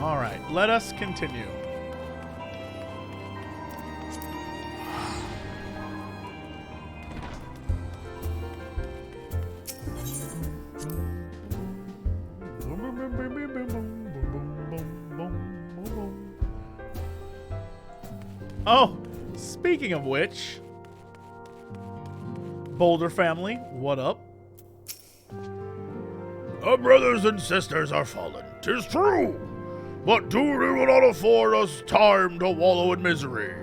All right, let us continue. Oh, speaking of which, Boulder family, what up? Our brothers and sisters are fallen, 'tis true, but duty will not afford us time to wallow in misery.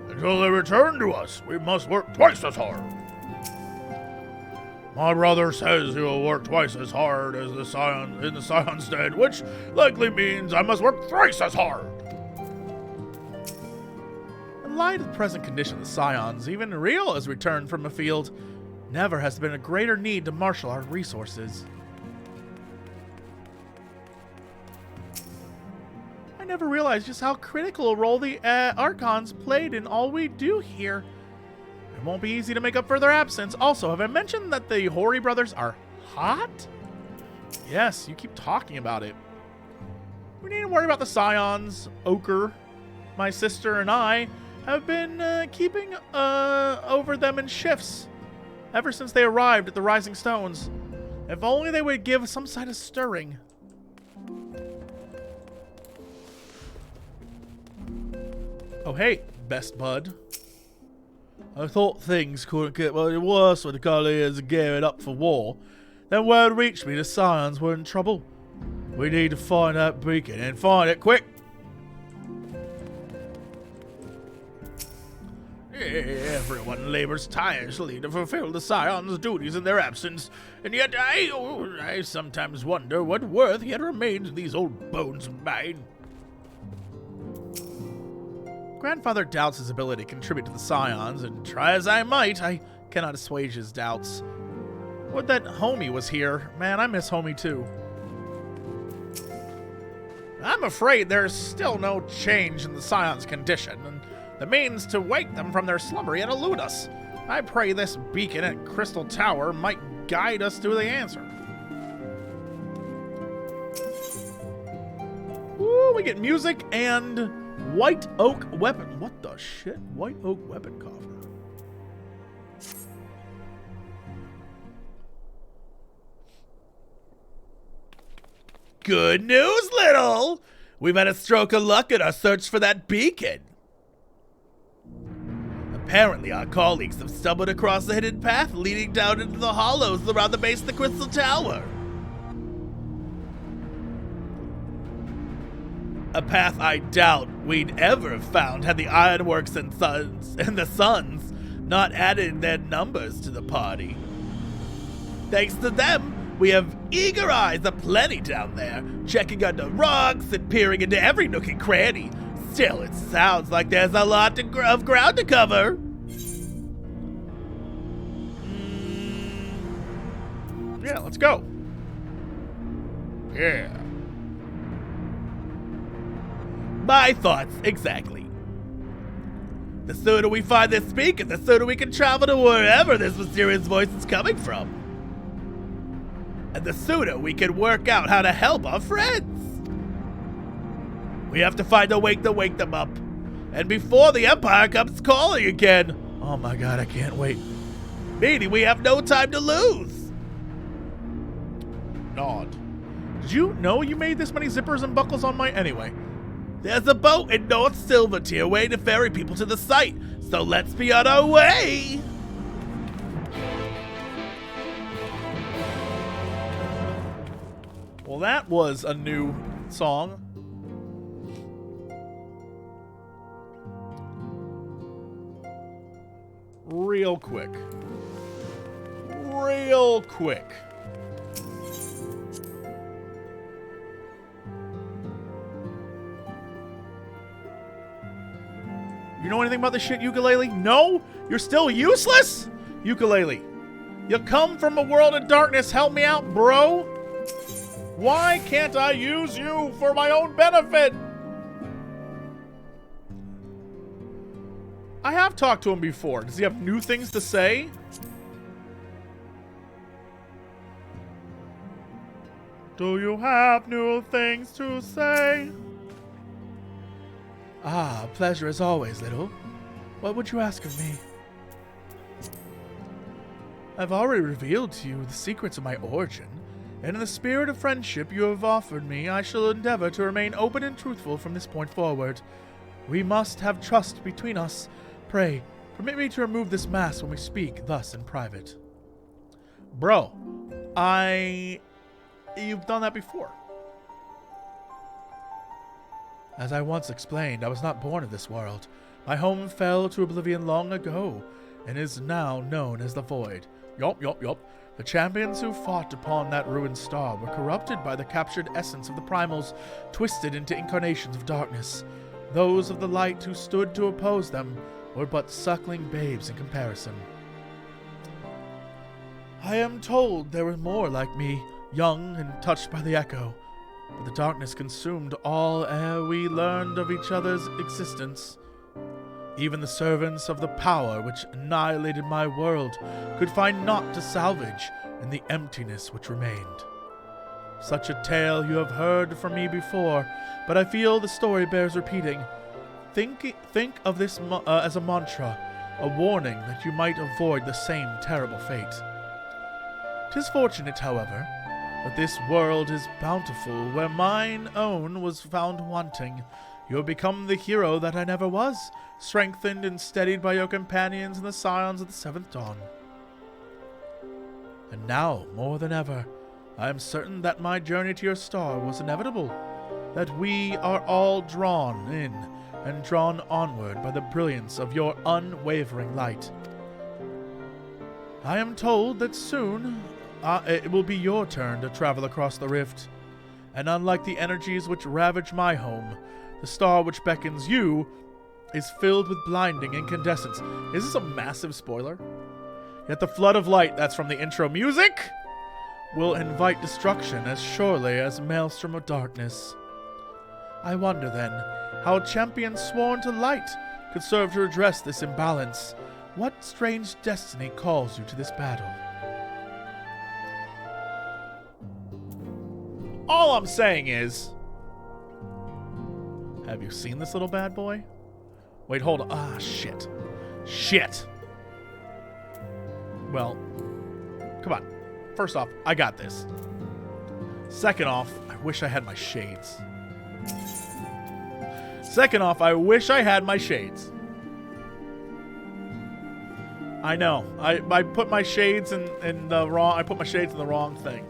Until they return to us, we must work twice as hard. My brother says he will work twice as hard as the Scions in the Scions Den, which likely means I must work thrice as hard. In light of the present condition of the Scions, even Rios has returned from the field. Never has there been a greater need to marshal our resources. I never realized just how critical a role the Archons played in all we do here. It won't be easy to make up for their absence. Also, have I mentioned that the Hori brothers are hot? Yes, you keep talking about it. We need to worry about the Scions. Ochre, my sister, and I have been keeping over them in shifts ever since they arrived at the Rising Stones. If only they would give some sign of stirring. Oh, hey, best bud. I thought things couldn't get any worse when the Colliers are gearing up for war. Then word reached me the Scions were in trouble. We need to find that beacon and find it quick. Everyone labors tirelessly to fulfill the Scions' duties in their absence, and yet I sometimes wonder what worth yet remains of these old bones of mine. Grandfather doubts his ability to contribute to the Scions, and try as I might, I cannot assuage his doubts. Would that Homie was here. Man, I miss Homie too. I'm afraid there's still no change in the Scions' condition, and the means to wake them from their slumber yet elude us. I pray this beacon at Crystal Tower might guide us to the answer. Ooh, we get music and white oak weapon. What the shit? White oak weapon coffer. Good news, Little! We've had a stroke of luck in our search for that beacon. Apparently, our colleagues have stumbled across the hidden path leading down into the hollows around the base of the Crystal Tower. A path I doubt we'd ever have found had the Ironworks and the Sons not added their numbers to the party. Thanks to them, we have eager eyes aplenty down there, checking under rocks and peering into every nook and cranny. Still, it sounds like there's a lot of ground to cover. Yeah, let's go. Yeah. My thoughts, exactly. The sooner we find this beacon, the sooner we can travel to wherever this mysterious voice is coming from. And the sooner we can work out how to help our friends. We have to find a way to wake them up. And before the Empire comes calling again. Oh my god, I can't wait. Meaning we have no time to lose. Nod. Did you know you made this many zippers and buckles on my... Anyway. There's a boat in North Silvertier waiting to ferry people to the site. So let's be on our way. Well, that was a new song. Real quick. You know anything about this shit, Ukulele? No? You're still useless? Ukulele, you come from a world of darkness. Help me out, bro. Why can't I use you for my own benefit? I have talked to him before. Does he have new things to say? Do you have new things to say? Ah, pleasure as always, little. What would you ask of me? I've already revealed to you the secrets of my origin, and in the spirit of friendship you have offered me, I shall endeavor to remain open and truthful from this point forward. We must have trust between us. Pray, permit me to remove this mask when we speak thus in private. Bro, you've done that before. As I once explained, I was not born of this world. My home fell to oblivion long ago, and is now known as the Void. Yup. The champions who fought upon that ruined star were corrupted by the captured essence of the primals, twisted into incarnations of darkness. Those of the light who stood to oppose them were but suckling babes in comparison. I am told there were more like me, young and touched by the echo, but the darkness consumed all ere we learned of each other's existence. Even the servants of the power which annihilated my world could find naught to salvage in the emptiness which remained. Such a tale you have heard from me before, but I feel the story bears repeating. Think of this as a mantra, a warning that you might avoid the same terrible fate. 'Tis fortunate, however, that this world is bountiful, where mine own was found wanting. You have become the hero that I never was, strengthened and steadied by your companions and the Scions of the Seventh Dawn. And now, more than ever, I am certain that my journey to your star was inevitable, that we are all drawn in and drawn onward by the brilliance of your unwavering light. I am told that soon it will be your turn to travel across the rift, and unlike the energies which ravage my home, the star which beckons you is filled with blinding incandescence. Is this a massive spoiler? Yet the flood of light that's from the intro music will invite destruction as surely as a maelstrom of darkness. I wonder then, how champions sworn to light could serve to redress this imbalance. What strange destiny calls you to this battle? All I'm saying is, have you seen this little bad boy? Wait, hold on. Ah, shit. Shit. Well, come on. First off, I got this. Second off, I wish I had my shades. I know. I put my shades in the wrong. I put my shades in the wrong thing.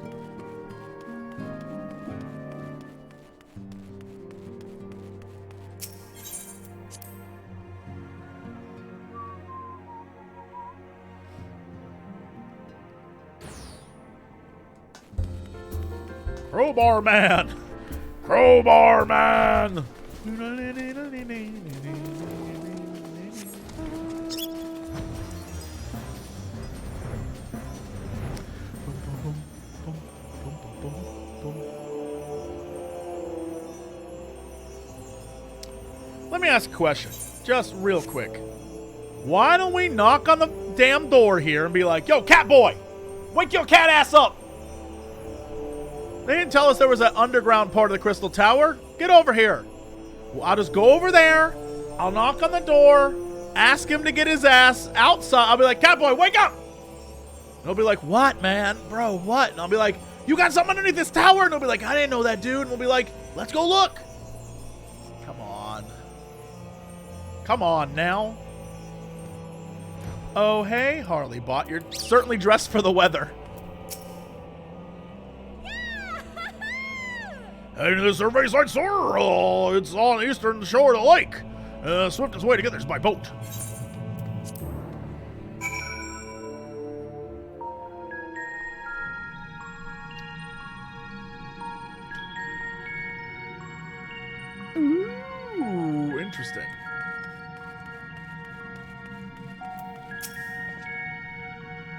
Crowbar man! Crowbar man! Let me ask a question, just real quick. Why don't we knock on the damn door here and be like, yo, cat boy, wake your cat ass up! They didn't tell us there was an underground part of the Crystal Tower. Get over here. Well, I'll just go over there. I'll knock on the door. Ask him to get his ass outside. I'll be like, Catboy, wake up. And he'll be like, what, man? Bro, what? And I'll be like, you got something underneath this tower? And he'll be like, I didn't know that, dude. And we'll be like, let's go look. Come on. Come on now. Oh, hey, Harley Bot. You're certainly dressed for the weather. Heading to the survey site, sir. It's on the eastern shore of the lake. Swiftest way to get there is by boat. Ooh, interesting.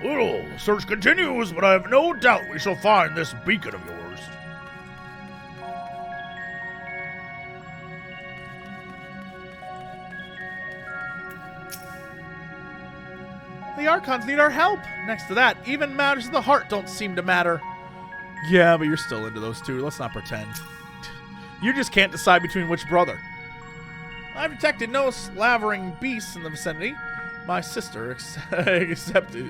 Well, the search continues, but I have no doubt we shall find this beacon of yours. The Archons need our help. Next to that, even matters of the heart don't seem to matter. Yeah, but you're still into those two. Let's not pretend. You just can't decide between which brother. I've detected no slavering beasts in the vicinity. My sister accepted.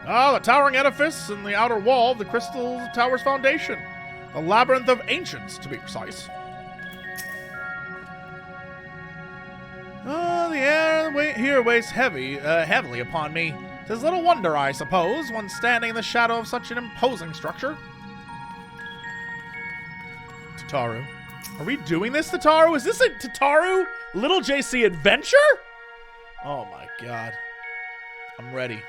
Ah, the towering edifice and the outer wall of the crystal tower's foundation. The labyrinth of ancients, to be precise. The air here weighs heavily upon me. 'Tis little wonder, I suppose, when standing in the shadow of such an imposing structure. Tataru. Are we doing this, Tataru? Is this a Tataru Little JC adventure? Oh my god. I'm ready.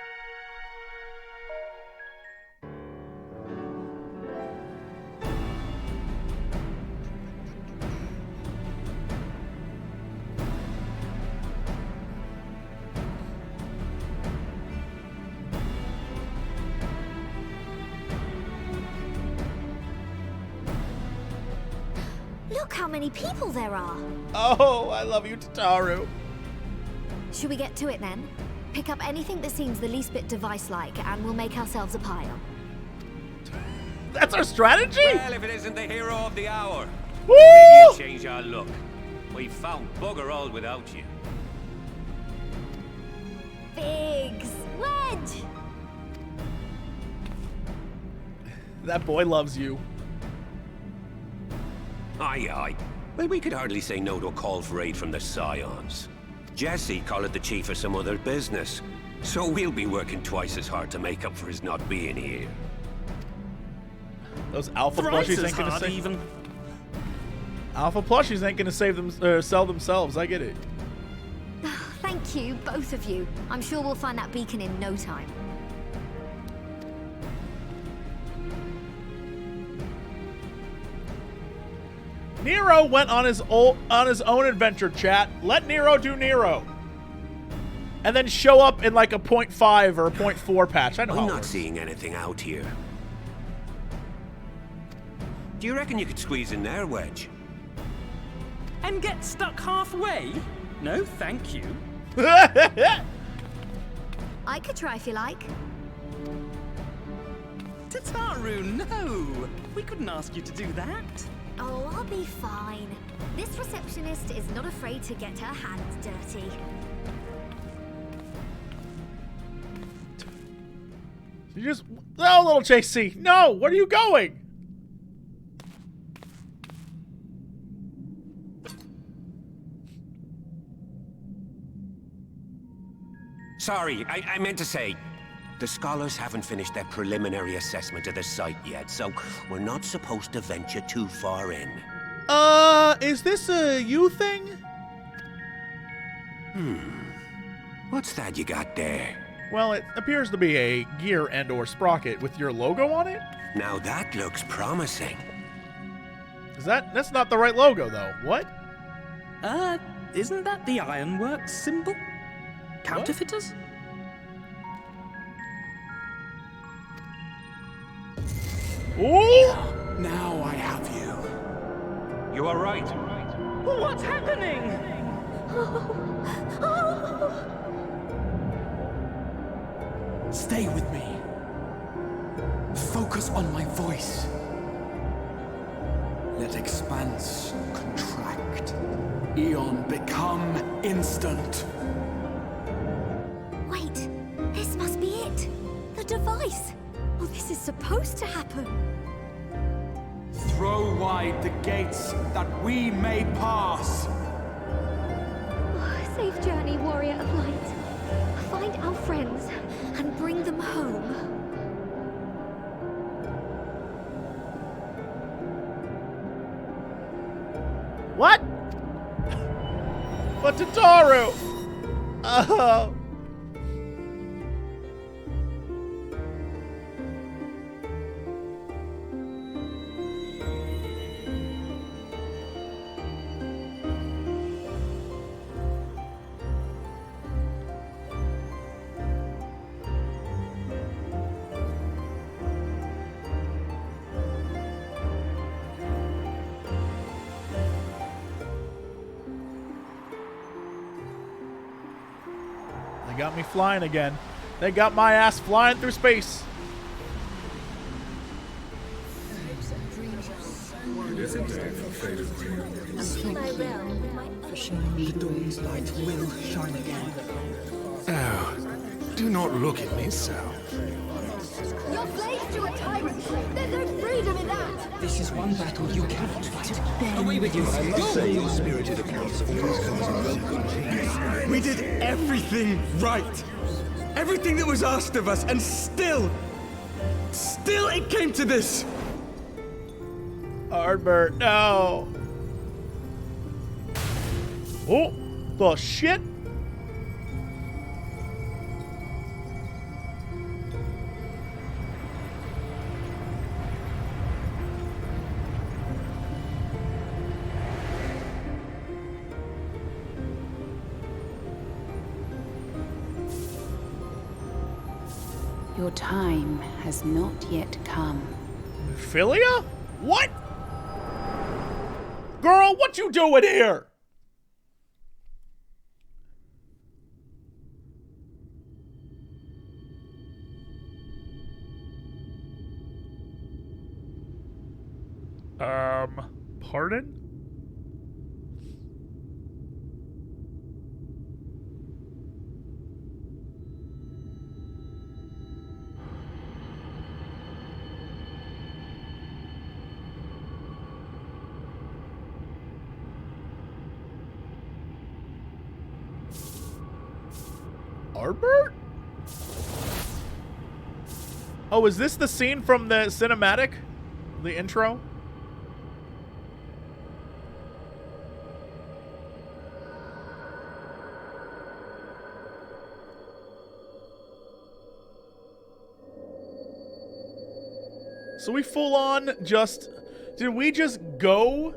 Look how many people there are. Oh, I love you, Tataru. Should we get to it then? Pick up anything that seems the least bit device-like, and we'll make ourselves a pile. That's our strategy? Well, if it isn't the hero of the hour. Woo! Maybe you change our look. We've found bugger all without you. Biggs! Wedge! That boy loves you. Aye, aye. Well, we could hardly say no to a call for aid from the Scions. Jesse called it the chief of some other business. So we'll be working twice as hard to make up for his not being here. Those alpha plushies ain't gonna save even. Alpha plushies ain't gonna save them sell themselves. I get it. Thank you, both of you. I'm sure we'll find that beacon in no time. Nero went on his own adventure, chat. Let Nero do Nero. And then show up in like a 0.5 or a 0.4 patch. I know how I'm it not works. seeing anything out here. Do you reckon you could squeeze in there, Wedge? And get stuck halfway? No, thank you. I could try if you like. Tataru, no! We couldn't ask you to do that. Oh, I'll be fine. This receptionist is not afraid to get her hands dirty. You just... No, little JC. No, where are you going? Sorry, I meant to say, the scholars haven't finished their preliminary assessment of the site yet, so we're not supposed to venture too far in. Is this a you thing? What's that you got there? Well, it appears to be a gear and or sprocket with your logo on it. Now that looks promising. That's not the right logo, though. What? Isn't that the Ironworks symbol? Counterfeiters? Ooh! Now I have you. You are right. What's happening? Stay with me. Focus on my voice. Let expanse contract. Eon become instant. Wait, this must be it. The device. Oh, this is supposed to happen. Throw wide the gates that we may pass. Oh, safe journey, warrior of light. Find our friends and bring them home. What? But Tataru! Oh. They got me flying again. They got my ass flying through space. The dawn's light will shine again. Oh, do not look at me so. You're slaves to a tyrant. There's no freedom in that. This is one battle you cannot fight. Away with you. Go! Spirited accounts always comes in well. We did everything right. Everything that was asked of us, and still it came to this. Ardbert, no. Oh, the shit. Your time has not yet come. Philia? What? Girl, what you doing here? Pardon? Ardbert? Oh, is this the scene from the cinematic? The intro? So we full on just... Did we just go?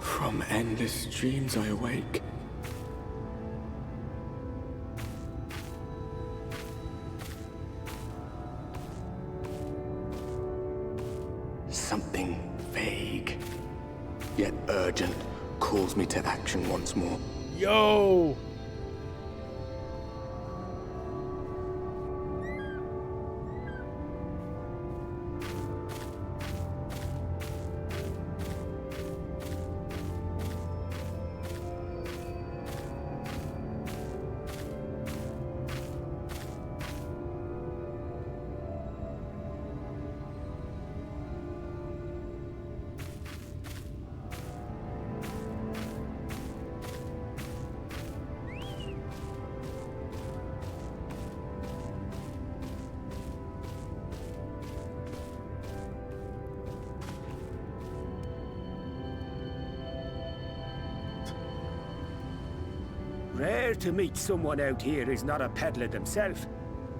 From endless dreams I awake. Something vague, yet urgent, calls me to action once more. Yo! Rare to meet someone out here who's not a peddler themselves.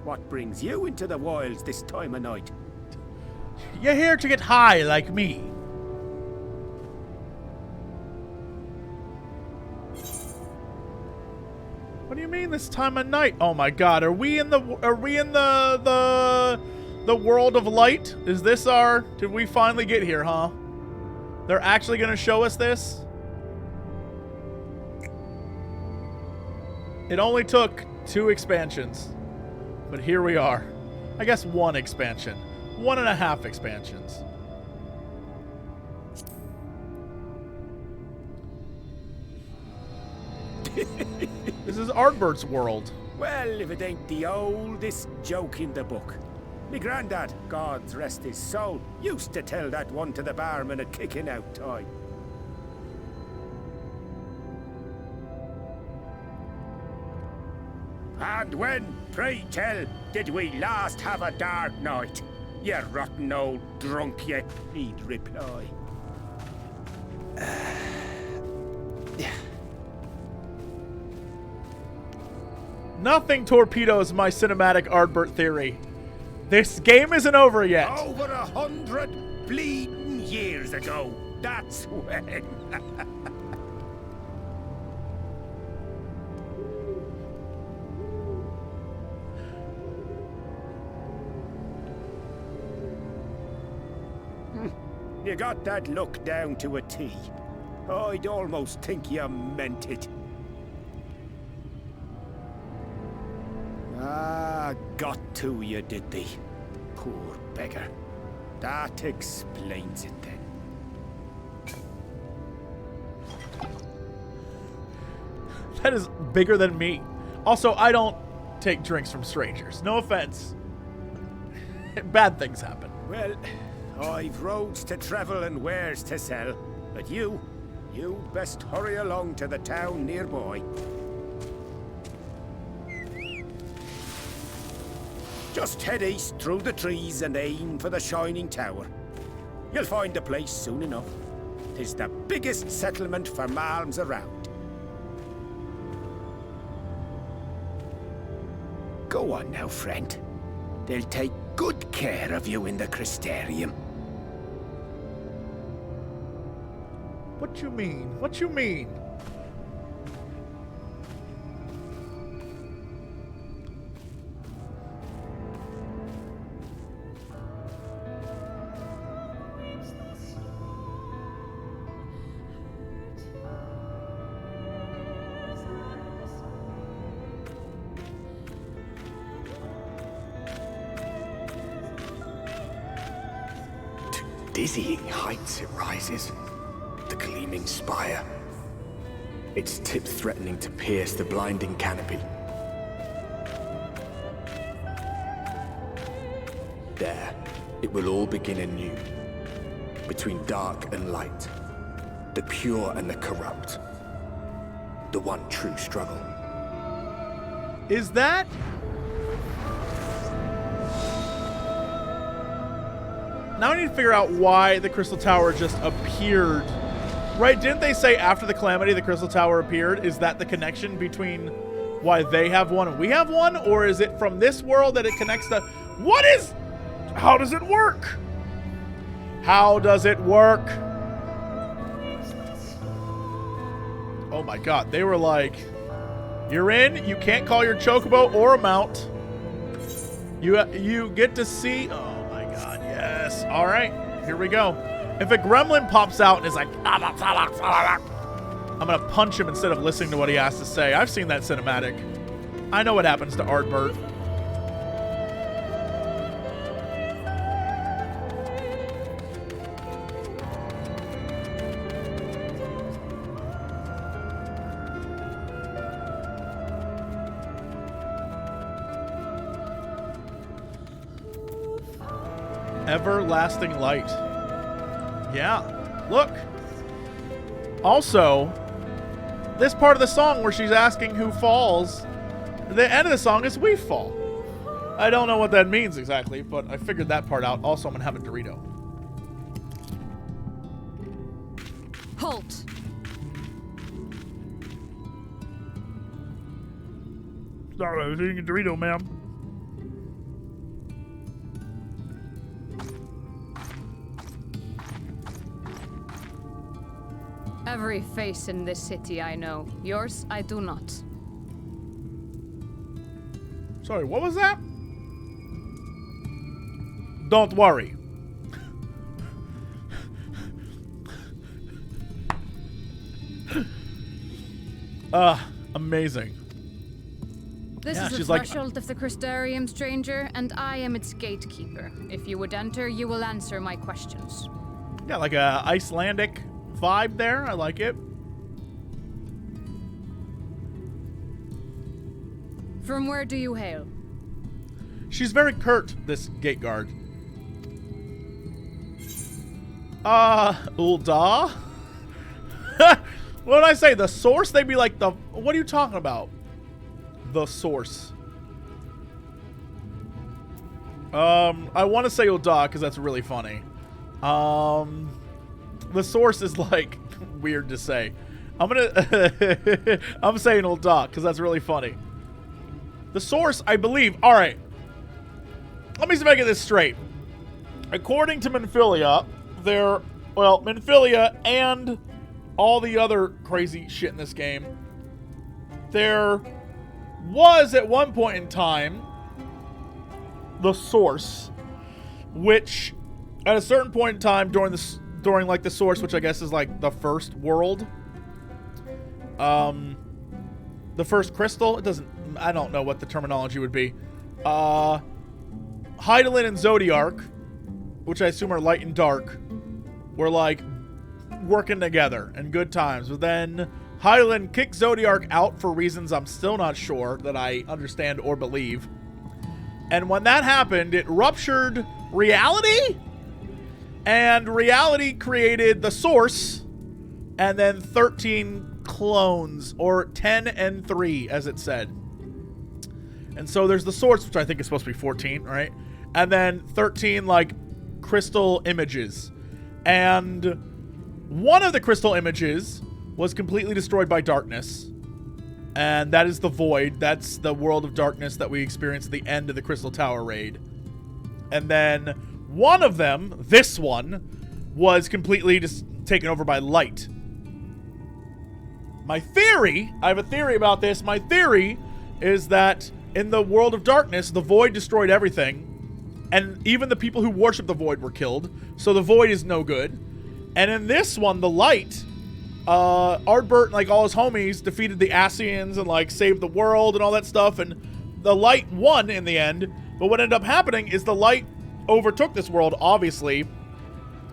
What brings you into the wilds this time of night? You're here to get high like me. What do you mean this time of night? Oh my god, are we in the world of light? Is this our... Did we finally get here, huh? They're actually gonna show us this? It only took 2 expansions, but here we are. I guess 1 expansion. 1.5 expansions. This is Ardbert's world. Well, if it ain't the oldest joke in the book. Me granddad, God's rest his soul, used to tell that one to the barman at kicking out time. And when, pray tell, did we last have a dark night? You rotten old drunk, you, he'd reply. Nothing torpedoes my cinematic Ardbert theory. This game isn't over yet. Over 100 bleeding years ago, that's when. You got that look down to a T. I'd almost think you meant it. Ah, got to you, did they? Poor beggar. That explains it then. That is bigger than me. Also, I don't take drinks from strangers. No offense. Bad things happen. Well, I've roads to travel and wares to sell. But you'd best hurry along to the town nearby. Just head east through the trees and aim for the Shining Tower. You'll find the place soon enough. 'Tis the biggest settlement for malms around. Go on now, friend. They'll take good care of you in the Crystarium. What you mean? What you mean? Dizzying heights it rises, the gleaming spire, its tip threatening to pierce the blinding canopy. There, it will all begin anew, between dark and light, the pure and the corrupt, the one true struggle. Is that... Now I need to figure out why the Crystal Tower just appeared. Right, didn't they say after the Calamity the Crystal Tower appeared? Is that the connection between why they have one and we have one? Or is it from this world that it connects to... What is... How does it work? How does it work? Oh my god, they were like... You're in, you can't call your chocobo or a mount. You get to see... Oh. Yes. All right. Here we go. If a gremlin pops out and is like, I'm going to punch him instead of listening to what he has to say. I've seen that cinematic. I know what happens to Artbert. Everlasting light. Yeah. Look. Also, this part of the song where she's asking who falls, the end of the song is we fall. I don't know what that means exactly, but I figured that part out. Also, I'm gonna have a Dorito. Halt. Sorry, I was eating a Dorito, ma'am. Every face in this city I know. Yours, I do not. Sorry, what was that? Don't worry. Amazing. This is the threshold of the Crystarium, stranger, and I am its gatekeeper. If you would enter, you will answer my questions. Yeah, like a Icelandic vibe there. I like it. From where do you hail? She's very curt, this gate guard. Ulda? What did I say? The source? They'd be like the... What are you talking about? The source. I want to say Ulda because that's really funny. The source is like weird to say. I'm saying Ulda because that's really funny. The source, I believe. All right. Let me see if I get this straight. According to Minfilia, there well, Minfilia and all the other crazy shit in this game, there was at one point in time the Source, which at a certain point in time during like the Source, which I guess is like the first world, the first crystal, I don't know what the terminology would be. Hydaelyn and Zodiark, which I assume are light and dark, were like working together and good times. But then Hydaelyn kicked Zodiark out for reasons I'm still not sure that I understand or believe. And when that happened, it ruptured reality, and reality created the Source, and then 13 clones, or 10 and 3, as it said. And so there's the Source, which I think is supposed to be 14, right? And then 13, like, crystal images. And one of the crystal images was completely destroyed by darkness. And that is the Void. That's the world of darkness that we experienced at the end of the Crystal Tower raid. And then one of them, this one, was completely just taken over by light. My theory, I have a theory about this. My theory is that in the world of darkness, the Void destroyed everything. And even the people who worship the Void were killed. So the Void is no good. And in this one, the light, Ardbert and like all his homies defeated the Ascians and like saved the world and all that stuff. And the light won in the end. But what ended up happening is the light overtook this world, obviously,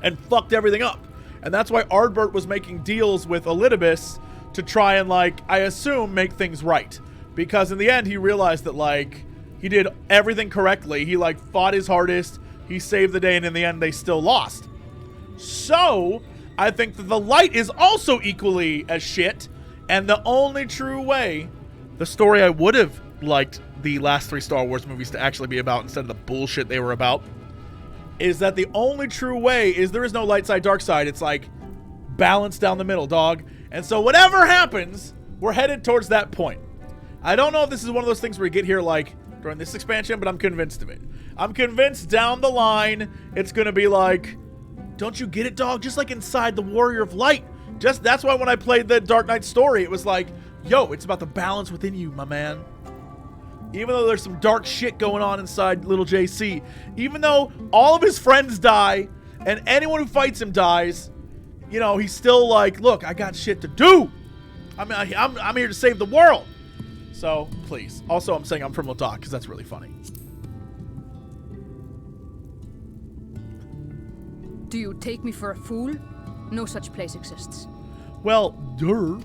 and fucked everything up. And that's why Ardbert was making deals with Elidibus to try and, like, I assume, make things right. Because in the end, he realized that, like, he did everything correctly. He, like, fought his hardest. He saved the day, and in the end, they still lost. So, I think that the light is also equally as shit. And the only true way, the story I would have liked the last 3 Star Wars movies to actually be about instead of the bullshit they were about, is that the only true way is there is no light side, dark side. It's like balance down the middle, dog. And so whatever happens, we're headed towards that point. I don't know if this is one of those things where you get here like during this expansion, but I'm convinced of it. I'm convinced down the line it's going to be like, don't you get it, dog? Just like inside the Warrior of Light. Just that's why when I played the Dark Knight story, it was like, yo, it's about the balance within you, my man. Even though there's some dark shit going on inside little JC, even though all of his friends die and anyone who fights him dies, you know, he's still like, look, I got shit to do. I'm here to save the world. So, please. Also, I'm saying I'm from Lodak because that's really funny. Do you take me for a fool? No such place exists. Well, duh.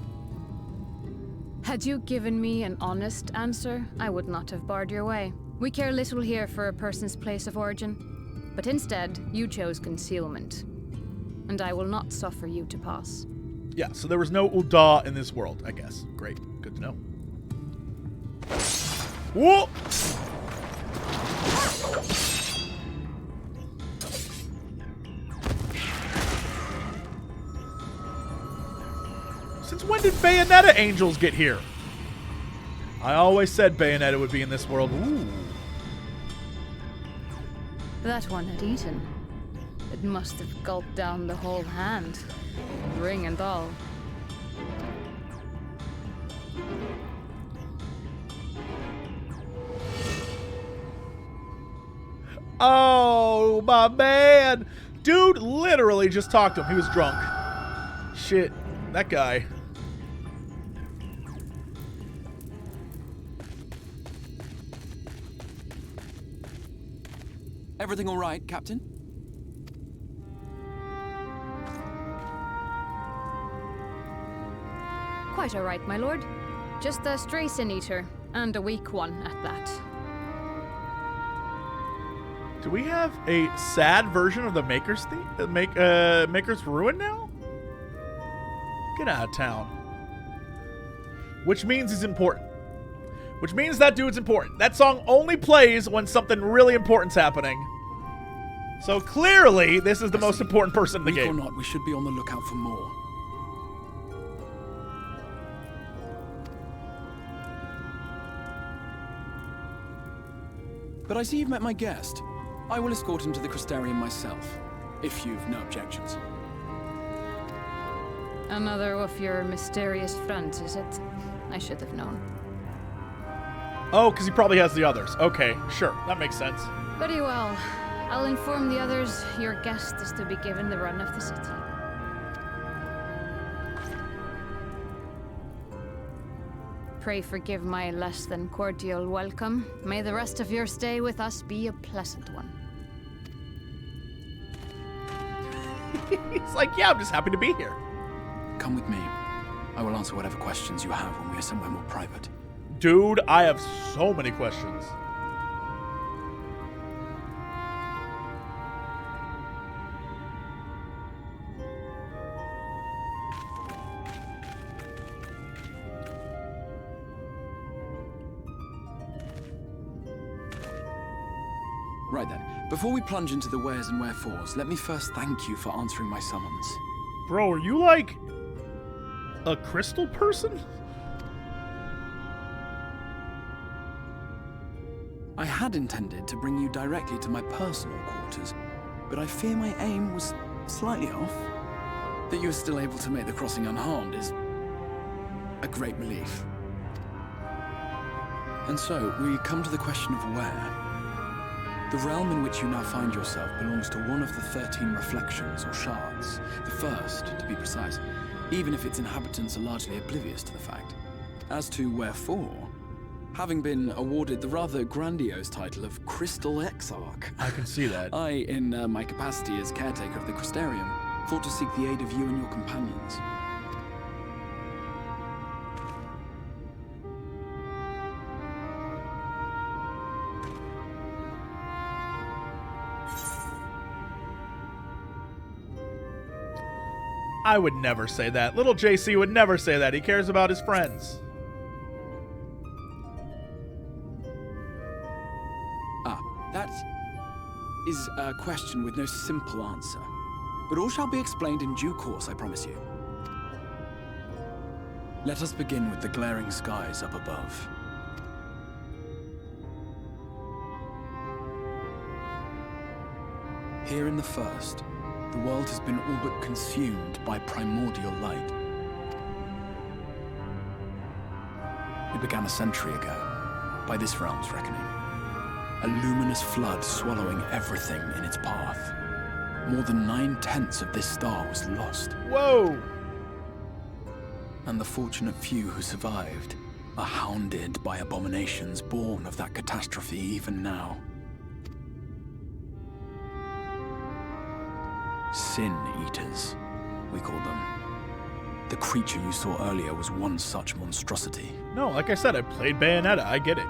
Had you given me an honest answer, I would not have barred your way. We care little here for a person's place of origin. But instead, you chose concealment. And I will not suffer you to pass. Yeah, so there was no Ulda in this world, I guess. Great. Good to know. Whoa! Since when did Bayonetta angels get here? I always said Bayonetta would be in this world. Ooh. That one had eaten. It must have gulped down the whole hand. Ring and all. Oh, my man. Dude literally just talked to him. He was drunk. Shit. That guy. Everything all right, Captain? Quite all right, my lord. Just a stray sin eater, and a weak one at that. Do we have a sad version of the Maker's Maker's Ruin now? Get out of town. Which means he's important. Which means that dude's important. That song only plays when something really important's happening. So clearly, this is the most important person in the game. Weak or not, we should be on the lookout for more. But I see you've met my guest. I will escort him to the Crystarium myself, if you've no objections. Another of your mysterious friends, is it? I should have known. Oh, because he probably has the others. Okay, sure. That makes sense. Very well. I'll inform the others your guest is to be given the run of the city. Pray forgive my less than cordial welcome. May the rest of your stay with us be a pleasant one. He's like, yeah, I'm just happy to be here. Come with me. I will answer whatever questions you have when we are somewhere more private. Dude, I have so many questions. Right then, before we plunge into the wheres and wherefores, let me first thank you for answering my summons. Bro, are you like a crystal person? I had intended to bring you directly to my personal quarters, but I fear my aim was slightly off. That you are still able to make the crossing unharmed is a great relief. And so, we come to the question of where. The realm in which you now find yourself belongs to one of the 13 reflections or shards, the first, to be precise, even if its inhabitants are largely oblivious to the fact. As to wherefore, having been awarded the rather grandiose title of Crystal Exarch, I can see that. I, in my capacity as caretaker of the Crystarium, thought to seek the aid of you and your companions. I would never say that. Little JC would never say that. He cares about his friends. That is a question with no simple answer. But all shall be explained in due course, I promise you. Let us begin with the glaring skies up above. Here in the first, the world has been all but consumed by primordial light. It began a century ago, by this realm's reckoning. A luminous flood swallowing everything in its path. More than 9/10 of this star was lost. Whoa! And the fortunate few who survived are hounded by abominations born of that catastrophe even now. Sin Eaters, we call them. The creature you saw earlier was one such monstrosity. No, like I said, I played Bayonetta. I get it.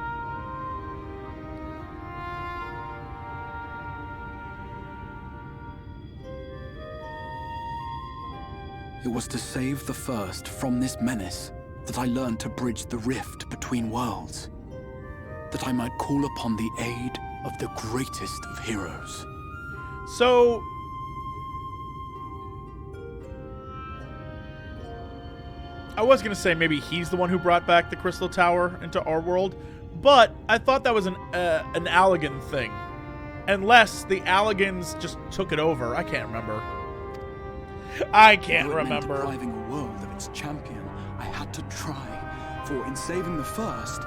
It was to save the first from this menace that I learned to bridge the rift between worlds. That I might call upon the aid of the greatest of heroes. So... I was going to say maybe he's the one who brought back the Crystal Tower into our world, but I thought that was an Allegan thing. Unless the Allegans just took it over. I can't remember. I can't remember. Depriving a world of its champion, I had to try. For in saving the first,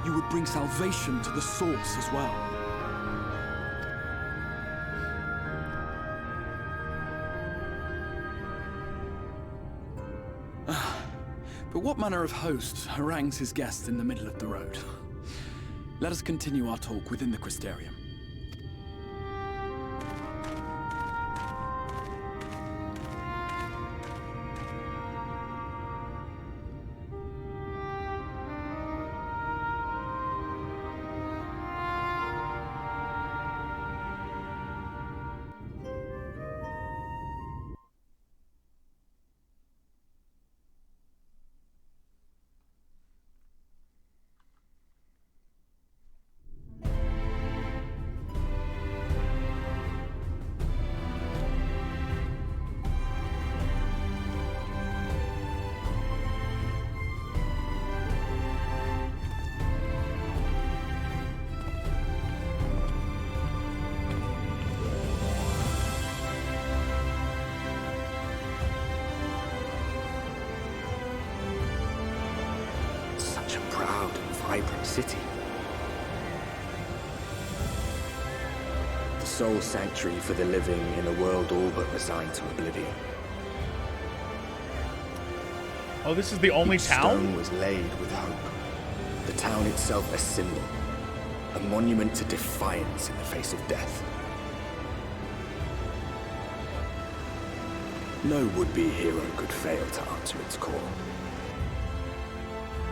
you would bring salvation to the source as well. But what manner of host harangues his guests in the middle of the road? Let us continue our talk within the Crystarium. vibrant city. The sole sanctuary for the living in a world all but resigned to oblivion. Oh, this is the only Each town? stone was laid with hope. The town itself a symbol, a monument to defiance in the face of death. No would-be hero could fail to answer its call.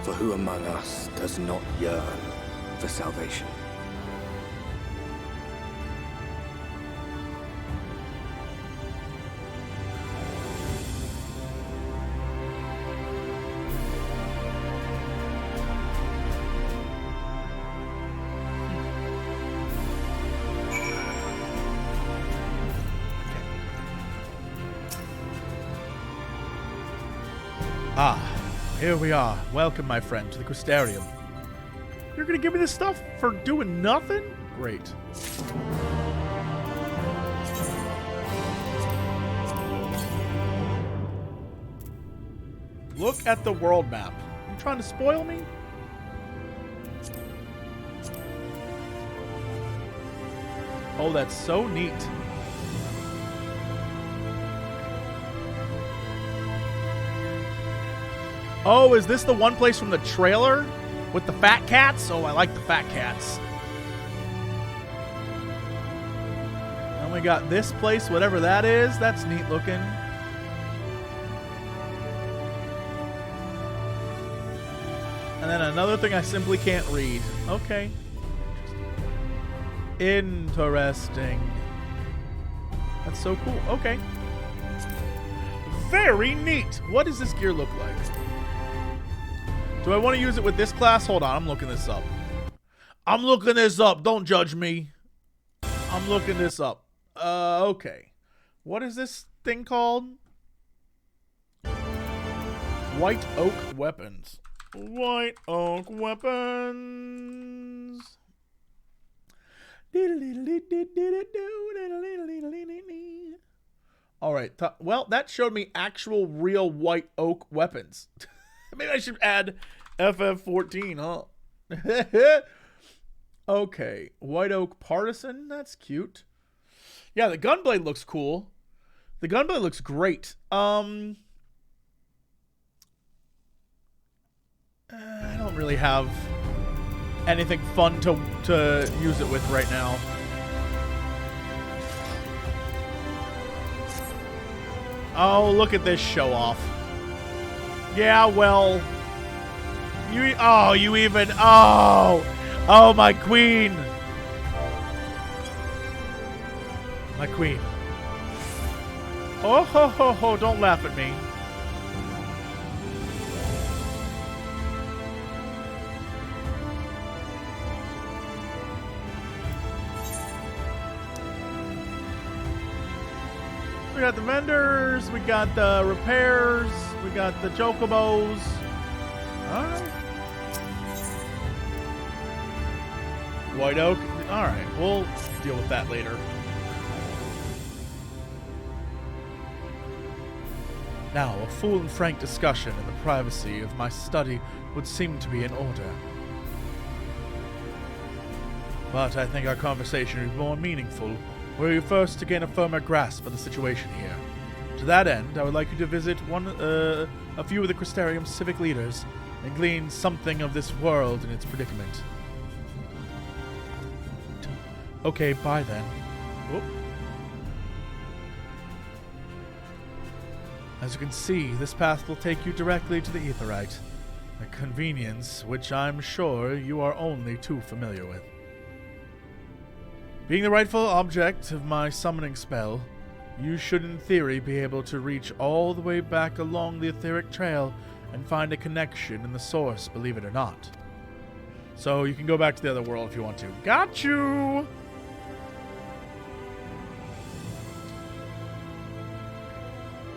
For who among us does not yearn for salvation? Ah, here we are. Welcome, my friend, to the Crystarium. You're gonna give me this stuff for doing nothing? Great. Look at the world map. You trying to spoil me? Oh, that's so neat. Oh, is this the one place from the trailer with the fat cats? Oh, I like the fat cats. And we got this place, whatever that is. That's neat looking. And then another thing I simply can't read. Okay. Interesting. That's so cool. Okay. Very neat. What does this gear look like? Do I want to use it with this class? Hold on, I'm looking this up. I'm looking this up. Don't judge me. I'm looking this up. Okay. What is this thing called? White oak weapons. White oak weapons. All right. Well, that showed me actual real white oak weapons. Maybe I should add FF14, huh? Okay. White oak partisan. That's cute. Yeah, the gunblade looks cool. The gunblade looks great. I don't really have anything fun to use it with right now. Oh, look at this show off. Yeah, well, oh, my queen. My queen. Oh, ho, ho, ho, don't laugh at me. We got the vendors, we got the repairs, we got the chocobos. Alright. White oak. Alright, we'll deal with that later. Now, a full and frank discussion in the privacy of my study would seem to be in order. But I think our conversation would be more meaningful were you first to gain a firmer grasp of the situation here. To that end, I would like you to visit a few of the Crystarium's civic leaders and glean something of this world and its predicament. Okay, bye then. Whoop. As you can see, this path will take you directly to the Aetheryte, a convenience which I'm sure you are only too familiar with. Being the rightful object of my summoning spell, you should in theory be able to reach all the way back along the etheric trail and find a connection in the source, believe it or not. So you can go back to the other world if you want to. Got you!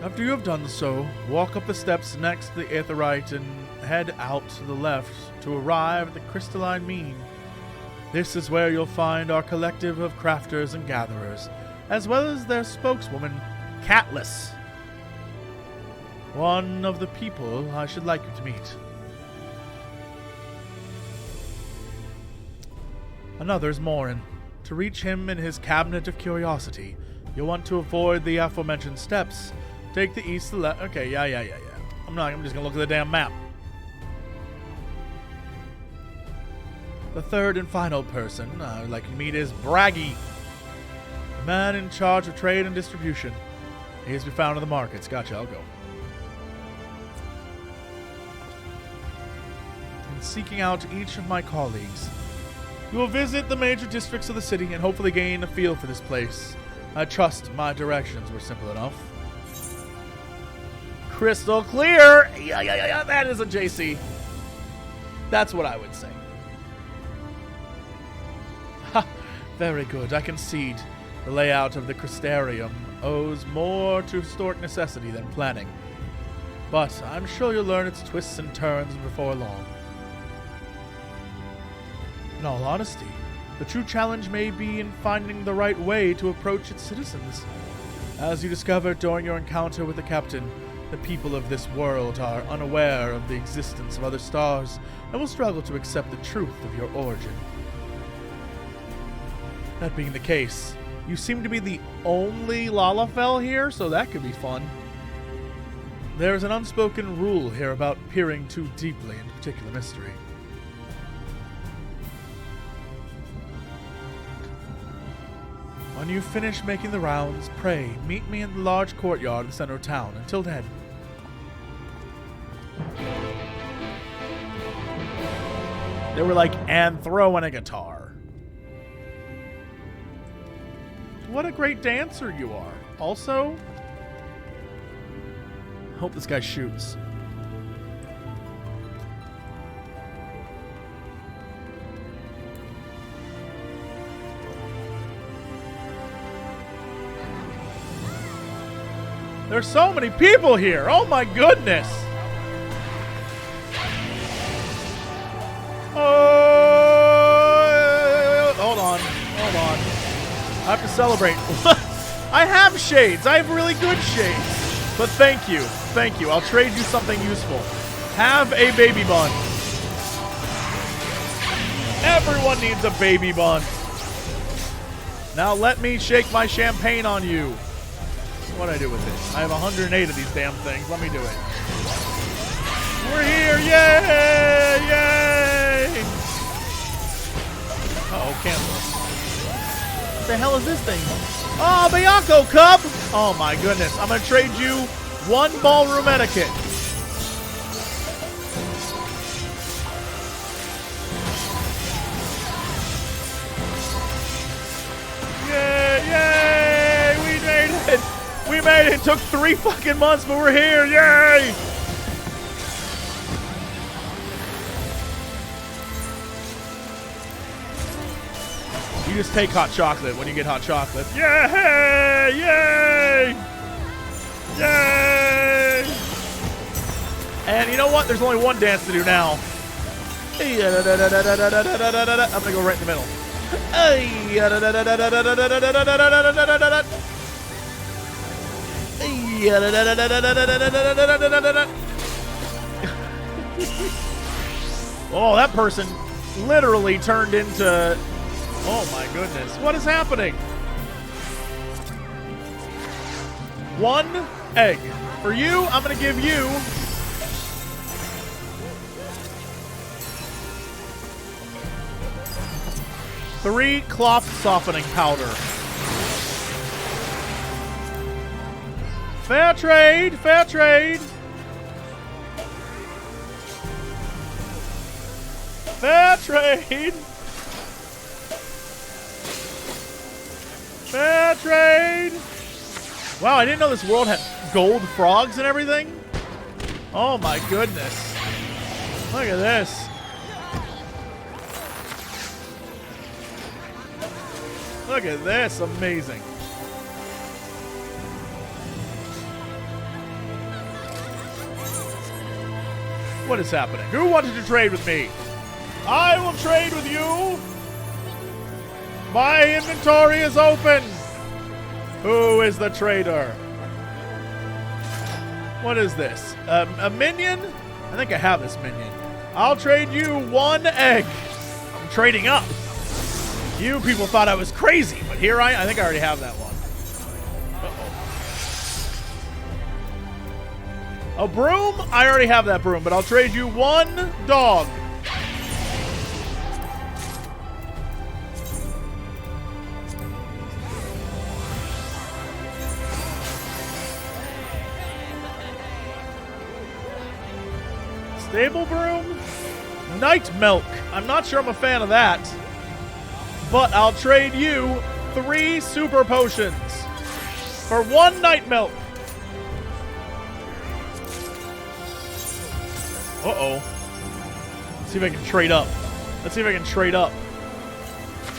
After you have done so, walk up the steps next to the Aetheryte and head out to the left to arrive at the crystalline mean. This is where you'll find our collective of crafters and gatherers, as well as their spokeswoman, Catless. One of the people I should like you to meet. Another's Morin. To reach him in his cabinet of curiosity, you'll want to avoid the aforementioned steps. Take the east to left. Okay, yeah. I'm just gonna look at the damn map. The third and final person I would like to meet is Braggy, the man in charge of trade and distribution. He is to be found in the markets. Gotcha, I'll go. In seeking out each of my colleagues, you will visit the major districts of the city and hopefully gain a feel for this place. I trust my directions were simple enough. Crystal clear! Yeah, that is a JC. That's what I would say. Ha! Very good, I concede. The layout of the Crystarium owes more to historic necessity than planning. But I'm sure you'll learn its twists and turns before long. In all honesty, the true challenge may be in finding the right way to approach its citizens. As you discovered during your encounter with the captain, the people of this world are unaware of the existence of other stars and will struggle to accept the truth of your origin. That being the case, you seem to be the only Lalafell here, so that could be fun. There is an unspoken rule here about peering too deeply into particular mystery. When you finish making the rounds, pray, meet me in the large courtyard in the center of town. Until then. They were like, and throwing a guitar. What a great dancer you are. Also, I hope this guy shoots. There's so many people here. Oh my goodness. Oh, hold on. I have to celebrate. I have shades. I have really good shades. But thank you. I'll trade you something useful. Have a baby bun. Everyone needs a baby bun. Now let me shake my champagne on you. What do I do with this? I have 108 of these damn things. Let me do it. We're here! Yay! Yay! Uh-oh, cancel. What the hell is this thing? Oh, Bayako Cup! Oh my goodness. I'm gonna trade you one ballroom etiquette. Yay! We made it! We made it! It took 3 fucking months, but we're here! Yay! You just take hot chocolate when you get hot chocolate. Yay! Yay! Yay! And you know what? There's only one dance to do now. I'm gonna go right in the middle. Oh, that person literally turned into... Oh my goodness. What is happening? 1 egg. For you, I'm going to give you... three cloth softening powder. Fair trade, fair trade. Fair trade. Fair trade. Wow, I didn't know this world had gold frogs and everything. Oh my goodness. Look at this. Look at this. Amazing. What is happening? Who wanted to trade with me? I will trade with you. My inventory is open. Who is the trader? What is this? A minion? I think I have this minion. I'll trade you 1 egg. I'm trading up. You people thought I was crazy, but here I think I already have that one. Uh-oh. A broom? I already have that broom, but I'll trade you one dog. Stable broom? Night milk. I'm not sure I'm a fan of that. But I'll trade you 3 super potions for 1 night milk. Uh-oh. Let's see if I can trade up. Let's see if I can trade up.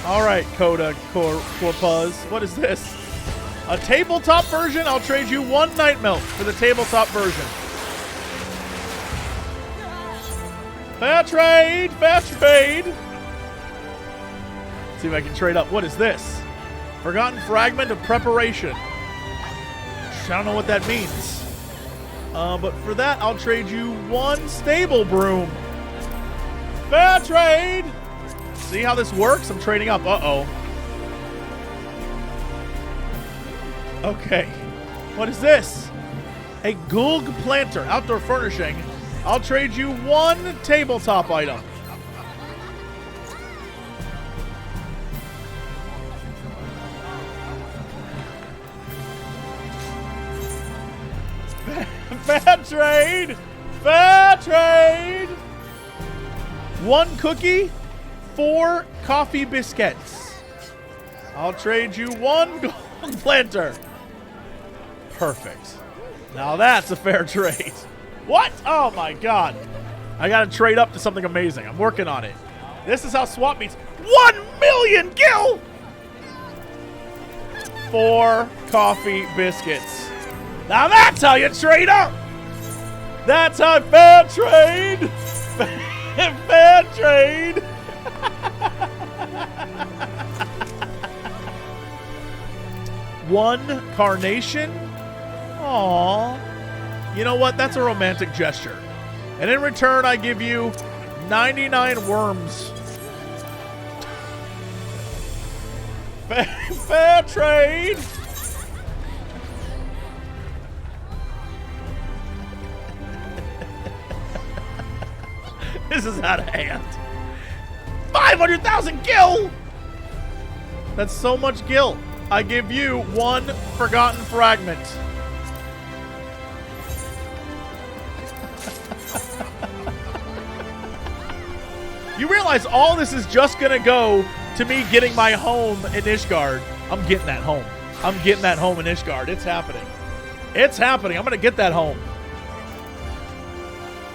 All right, Coda Corpuz. What is this? A tabletop version? I'll trade you 1 night milk for the tabletop version. Fair trade! Fair trade! Let's see if I can trade up. What is this? Forgotten fragment of preparation. I don't know what that means. But for that, I'll trade you 1 stable broom. Fair trade! See how this works? I'm trading up. Uh-oh. Okay. What is this? A Gulg planter. Outdoor furnishing. I'll trade you 1 tabletop item. Fair trade! Fair trade! 1 cookie, 4 coffee biscuits. I'll trade you 1 gold planter. Perfect. Now that's a fair trade. What? Oh my god. I gotta trade up to something amazing. I'm working on it. This is how swap meets. 1 million gil! 4 coffee biscuits. Now that's how you trade up! That's how fair trade! Fair trade! One carnation? Aww. You know what? That's a romantic gesture. And in return, I give you 99 worms. Fair trade! This is out of hand. 500,000 gil! That's so much gil. I give you 1 forgotten fragment. You realize all this is just gonna go to me getting my home in Ishgard. I'm getting that home. I'm getting that home in Ishgard. It's happening. It's happening. I'm gonna get that home.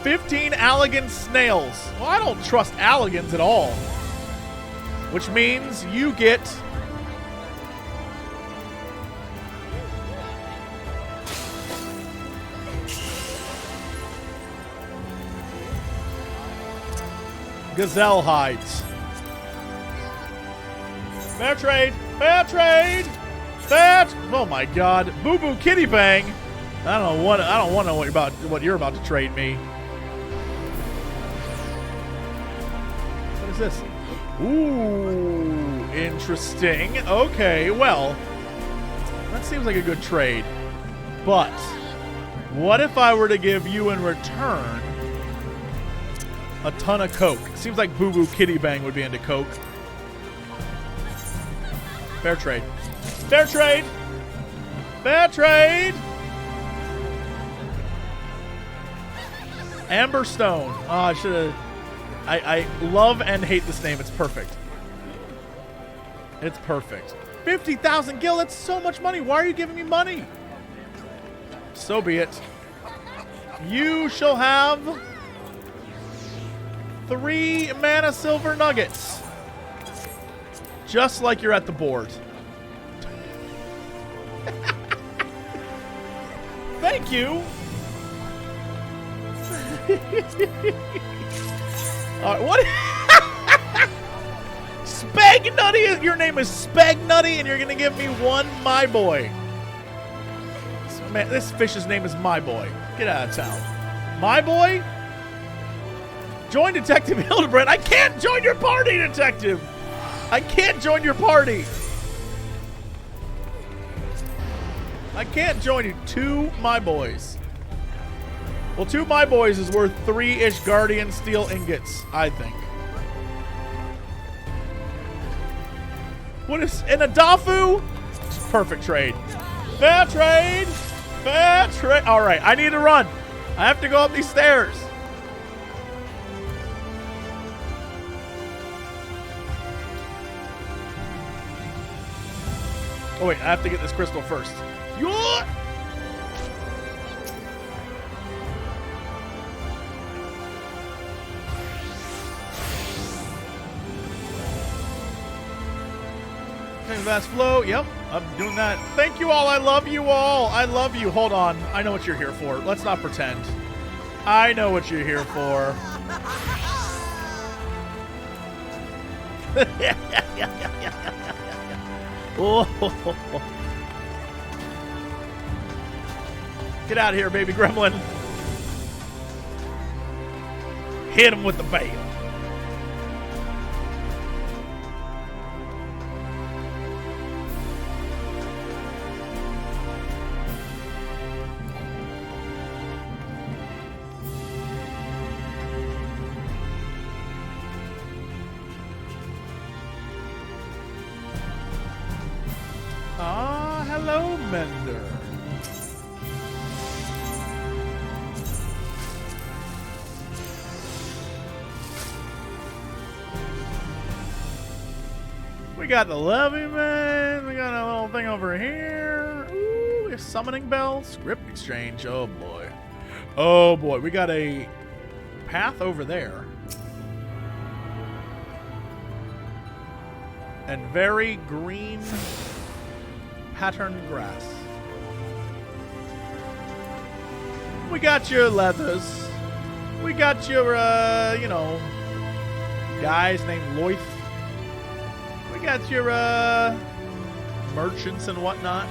15 Allegan snails. Well, I don't trust Allegans at all. Which means you get... gazelle hides. Fair trade. Fair trade. Fair. Oh my God. Boo Boo Kitty Bang. I don't want to know what you're about to trade me. What is this? Ooh, interesting. Okay, well, that seems like a good trade. But what if I were to give you in return a ton of Coke? Seems like Boo Boo Kitty Bang would be into Coke. Fair trade. Fair trade. Fair trade. Amberstone. Oh, I should have. I love and hate this name. It's perfect. It's perfect. 50,000 gil. That's so much money. Why are you giving me money? So be it. You shall have 3 mana silver nuggets. Just like you're at the board. Thank you. What? Spagnutty. Your name is Spagnutty, and you're gonna give me 1 my boy. Man, this fish's name is My Boy. Get out of town. My Boy? Join Detective Hildebrand. I can't join your party, Detective. I can't join your party. I can't join you. 2 my boys. Well, 2 my boys is worth 3-ish Guardian Steel ingots, I think. What is an Adafu? Perfect trade. Fair trade. Fair trade. All right, I need to run. I have to go up these stairs. Oh wait, I have to get this crystal first. Yo! Okay, fast flow. Yep, I'm doing that. Thank you all. I love you all. I love you. Hold on. I know what you're here for. Let's not pretend. I know what you're here for. Oh. Get out of here, baby gremlin. Hit him with the veil. Ah, hello, Mender. We got the Levy Man. We got a little thing over here. Ooh, we have Summoning Bell. Script Exchange. Oh, boy. Oh, boy. We got a path over there. And very green patterned grass. We got your leathers. We got your, you know, guys named Loith. We got your, merchants and whatnot.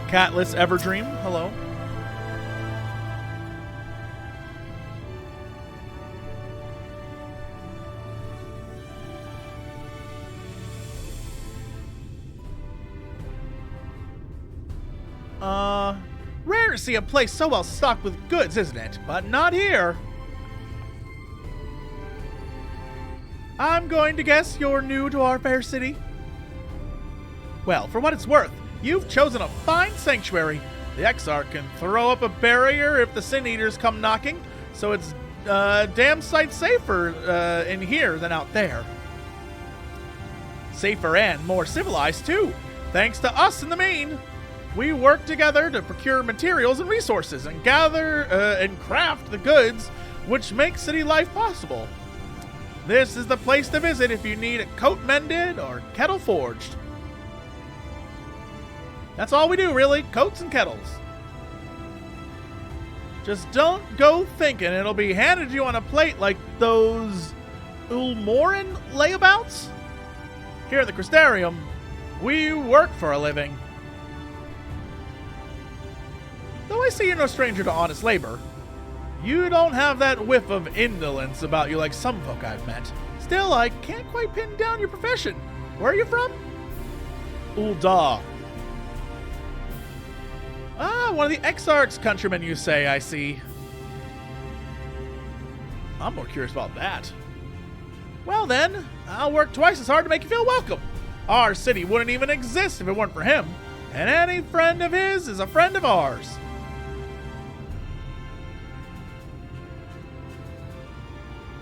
Catless Everdream, hello. Rare to see a place so well stocked with goods, isn't it? But not here. I'm going to guess you're new to our fair city. Well, for what it's worth, you've chosen a fine sanctuary. The Exarch can throw up a barrier if the Sin Eaters come knocking, so it's damn sight safer in here than out there. Safer and more civilized, too, thanks to us in the main. We work together to procure materials and resources and gather and craft the goods which make city life possible. This is the place to visit if you need a coat mended or kettle forged. That's all we do, really. Coats and kettles. Just don't go thinking it'll be handed to you on a plate like those Ulmoran layabouts. Here at the Crystarium, we work for a living. Though I see you're no stranger to honest labor, you don't have that whiff of indolence about you like some folk I've met. Still, I can't quite pin down your profession. Where are you from? Ul'dah. Ah, one of the Exarch's countrymen, you say, I see. I'm more curious about that. Well then, I'll work twice as hard to make you feel welcome. Our city wouldn't even exist if it weren't for him, and any friend of his is a friend of ours.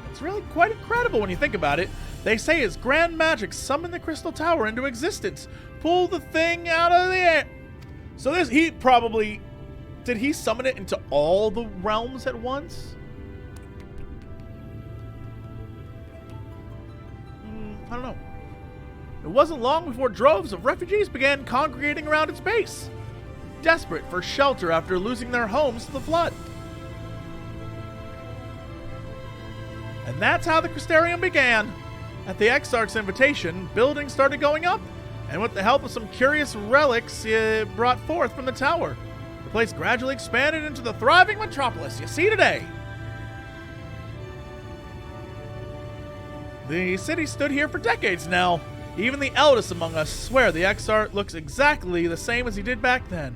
It's really quite incredible when you think about it. They say his grand magic summoned the Crystal Tower into existence, pulled the thing out of the air. So this, he probably, did he summon it into all the realms at once? I don't know. It wasn't long before droves of refugees began congregating around its base, desperate for shelter after losing their homes to the flood. And that's how the Crystarium began. At the Exarch's invitation, buildings started going up, and with the help of some curious relics brought forth from the tower, the place gradually expanded into the thriving metropolis you see today. The city stood here for decades now. Even the eldest among us swear the Exarch looks exactly the same as he did back then.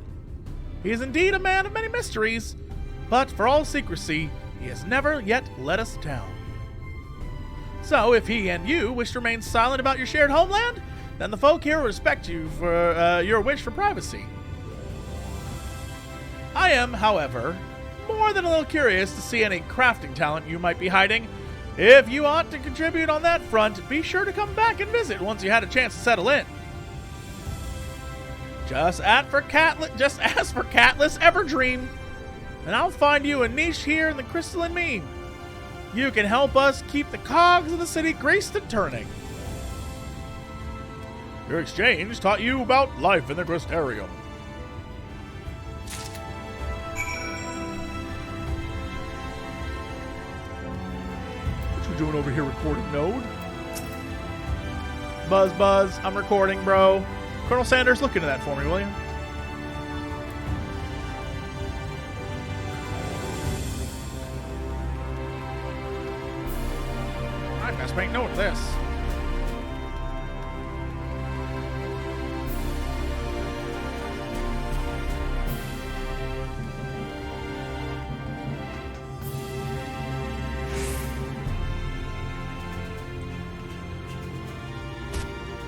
He is indeed a man of many mysteries, but for all secrecy, he has never yet let us down. So, if he and you wish to remain silent about your shared homeland, then the folk here will respect you for your wish for privacy. I am, however, more than a little curious to see any crafting talent you might be hiding. If you ought to contribute on that front, be sure to come back and visit once you had a chance to settle in. Just ask for Catless Everdream, and I'll find you a niche here in the crystalline mean. You can help us keep the cogs of the city greased and turning. Your exchange taught you about life in the Crystarium. What you doing over here recording, Node? Buzz, I'm recording, bro. Colonel Sanders, look into that for me, will you? I best make note of this.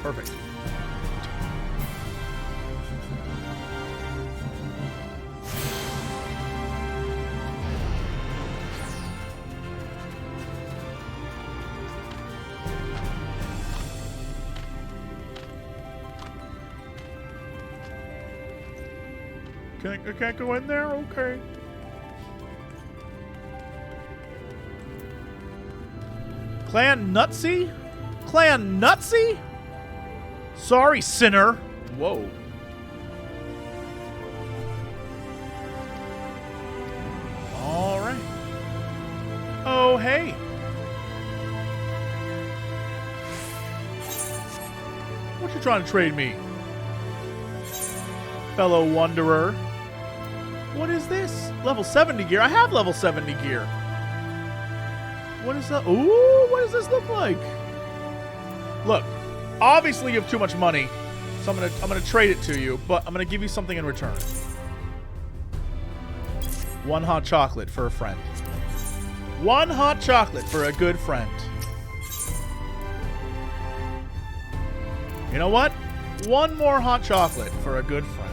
Perfect. I can't go in there? Okay. Clan Nutsy? Clan Nutsy? Sorry, sinner. Whoa. All right. Oh, hey. What you trying to trade me? Fellow wanderer. What is this? Level 70 gear. I have level 70 gear. What is that? Ooh, what does this look like? Look, obviously you have too much money, so I'm gonna trade it to you, but I'm gonna give you something in return. 1 hot chocolate for a friend. 1 hot chocolate for a good friend. You know what? 1 more hot chocolate for a good friend.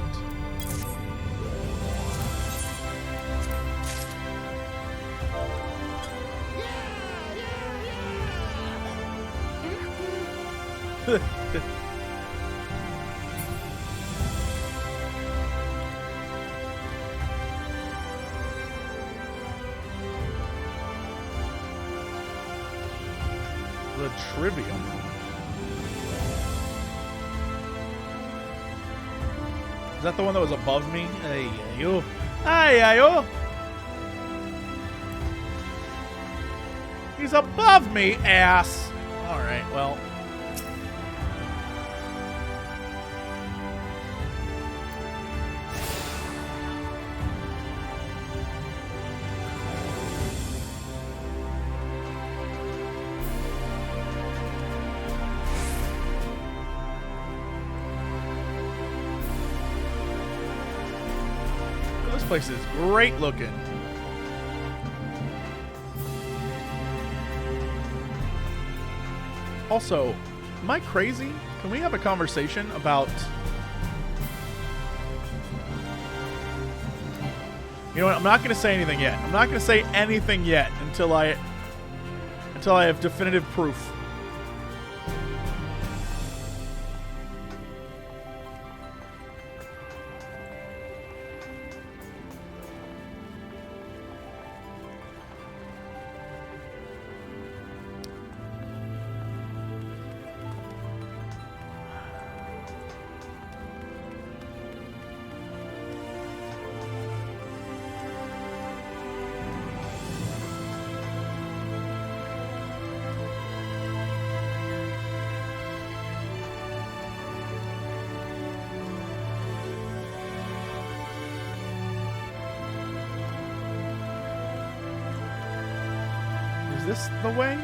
The Trivium. Is that the one that was above me? Hey, yo. Hey, yo. He's above me, ass. All right, well. This place is great looking. Also, am I crazy? Can we have a conversation about... You know what? I'm not going to say anything yet. I'm not going to say anything yet until I have definitive proof. Is this the way?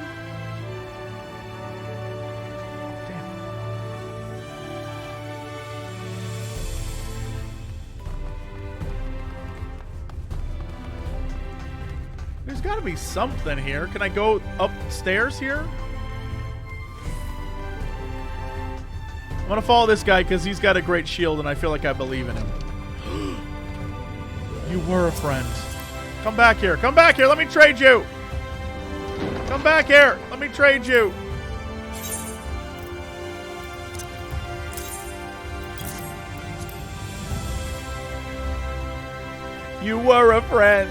got to be something here. Can I go upstairs here? I'm going to follow this guy because he's got a great shield and I feel like I believe in him. You were a friend. Come back here. Come back here. Let me trade you. Come back here. Let me trade you. You were a friend.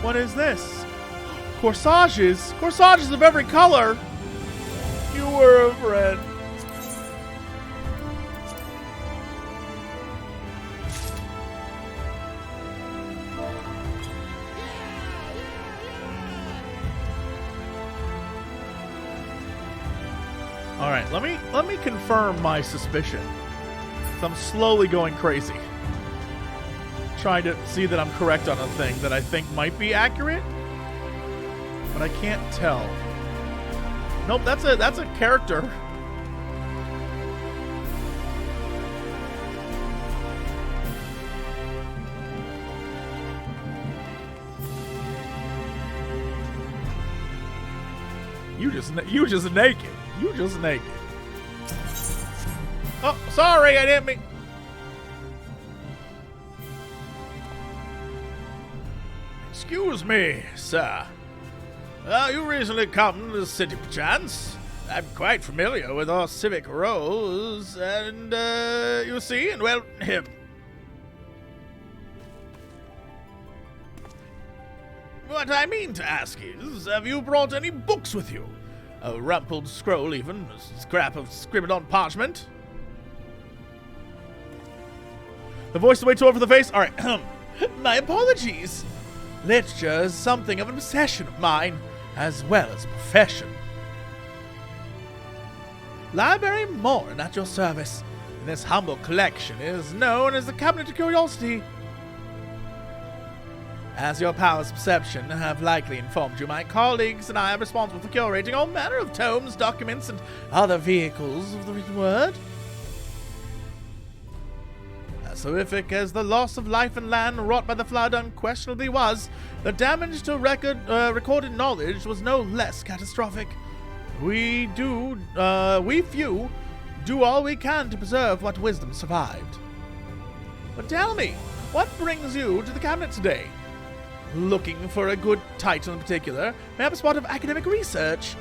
What is this? Corsages? Corsages of every color. You were a friend. All right, let me confirm my suspicion. I'm slowly going crazy. Trying to see that I'm correct on a thing that I think might be accurate, but I can't tell. Nope, that's a character. You just naked. You just naked. Oh, sorry, I didn't mean. Excuse me, sir. You recently come to the city, perchance? I'm quite familiar with our civic roles, and, you see, and well, him. What I mean to ask is, have you brought any books with you? A rumpled scroll, even, a scrap of scribbled on parchment? The voice is way too over the face? Alright, my apologies. Literature is something of an obsession of mine, as well as a profession. Library Morin at your service. And this humble collection is known as the Cabinet of Curiosity. As your powers of perception have likely informed you, my colleagues and I are responsible for curating all manner of tomes, documents, and other vehicles of the written word. As horrific as the loss of life and land wrought by the flood unquestionably was, the damage to recorded knowledge was no less catastrophic. We few do all we can to preserve what wisdom survived. But tell me, what brings you to the cabinet today? Looking for a good title in particular? Maybe a spot of academic research?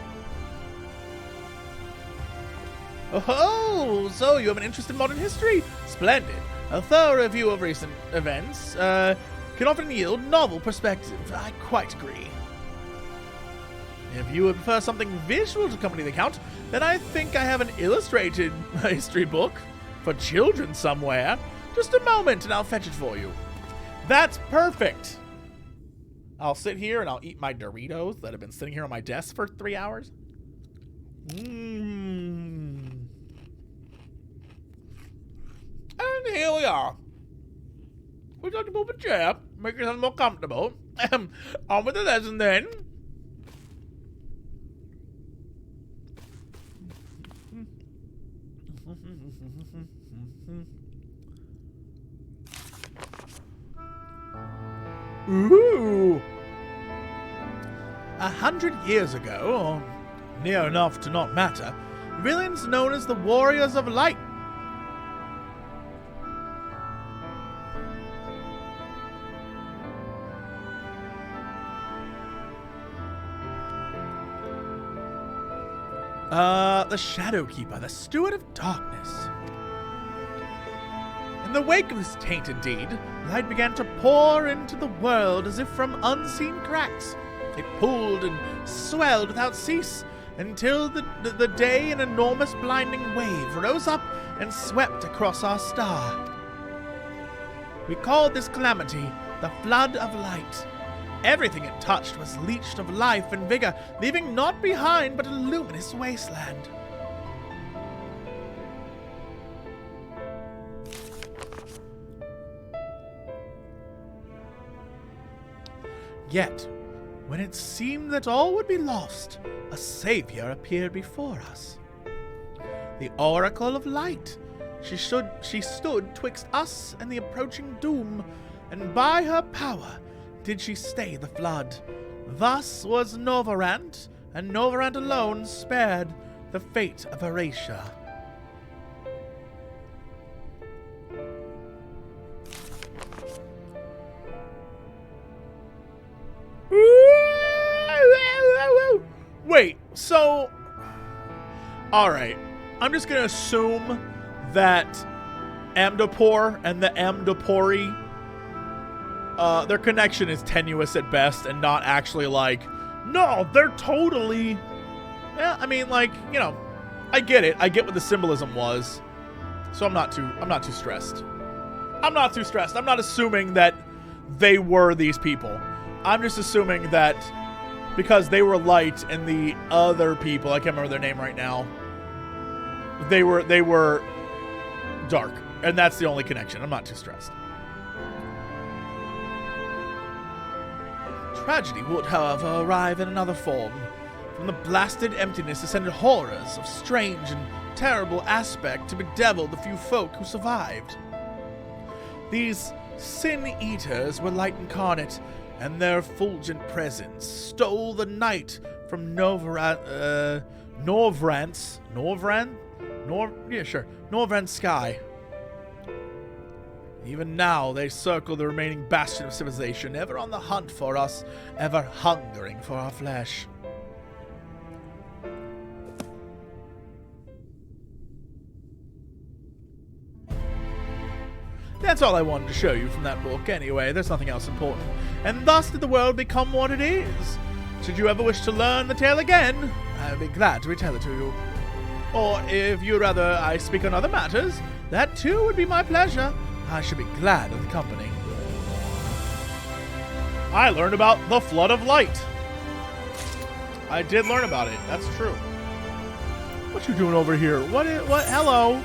Oh, so you have an interest in modern history? Splendid. A thorough review of recent events can often yield novel perspective. I quite agree. If you would prefer something visual to accompany the account, then I think I have an illustrated history book for children somewhere. Just a moment and I'll fetch it for you. That's perfect. I'll sit here and I'll eat my Doritos that have been sitting here on my desk for 3 hours. And here we are. We'd like to move a chair, make yourself more comfortable. On with the lesson then. Ooh! 100 years ago, or near enough to not matter, villains known as the Warriors of Light. The Shadowkeeper, the Steward of Darkness. In the wake of this tainted deed, light began to pour into the world as if from unseen cracks. It pooled and swelled without cease, until the day an enormous blinding wave rose up and swept across our star. We called this calamity the Flood of Light. Everything it touched was leached of life and vigor, leaving naught behind but a luminous wasteland. Yet, when it seemed that all would be lost, a savior appeared before us. The Oracle of Light. She stood twixt us and the approaching doom, and by her power did she stay the flood. Thus was Novarant, and Novarant alone spared the fate of Erasia. Wait, so... Alright, I'm just gonna assume that Amdapor and the Amdapori, their connection is tenuous at best and not actually like, no, they're totally... Yeah, I mean, like, you know, I get it. I get what the symbolism was. So I'm not too stressed. I'm not too stressed. I'm not assuming that they were these people. I'm just assuming that because they were light and the other people, I can't remember their name right now, they were dark. And that's the only connection. I'm not too stressed. Tragedy would, however, arrive in another form. From the blasted emptiness descended horrors of strange and terrible aspect to bedevil the few folk who survived. These sin-eaters were light incarnate, and their fulgent presence stole the night from Novrant's sky. Even now they circle the remaining bastion of civilization, ever on the hunt for us, ever hungering for our flesh. That's all I wanted to show you from that book anyway. There's nothing else important. And thus did the world become what it is. Should you ever wish to learn the tale again, I'd be glad to retell it to you. Or if you'd rather I speak on other matters, that too would be my pleasure. I should be glad of the company. I learned about the Flood of Light. I did learn about it. That's true. What you doing over here? What? Hello.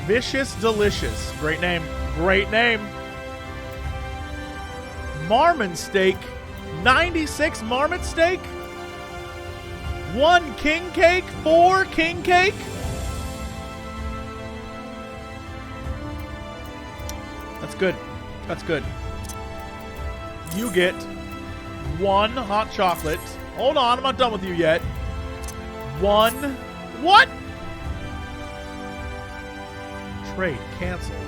Vicious Delicious. Great name. Great name. Marmon steak. 96 marmot steak. 1 king cake. 4 king cake. That's good. That's good. You get 1 hot chocolate. Hold on, I'm not done with you yet. 1. What? Trade canceled.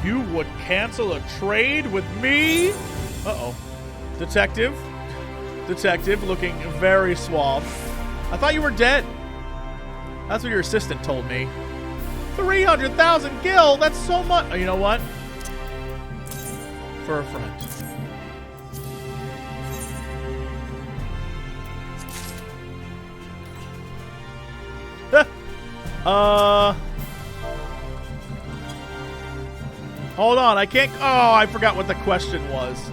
You would cancel a trade with me? Uh-oh. Detective looking very suave. I thought you were dead. That's what your assistant told me. 300,000 gil? That's so much. Oh, you know what? For a friend. Hold on, I can't... Oh, I forgot what the question was.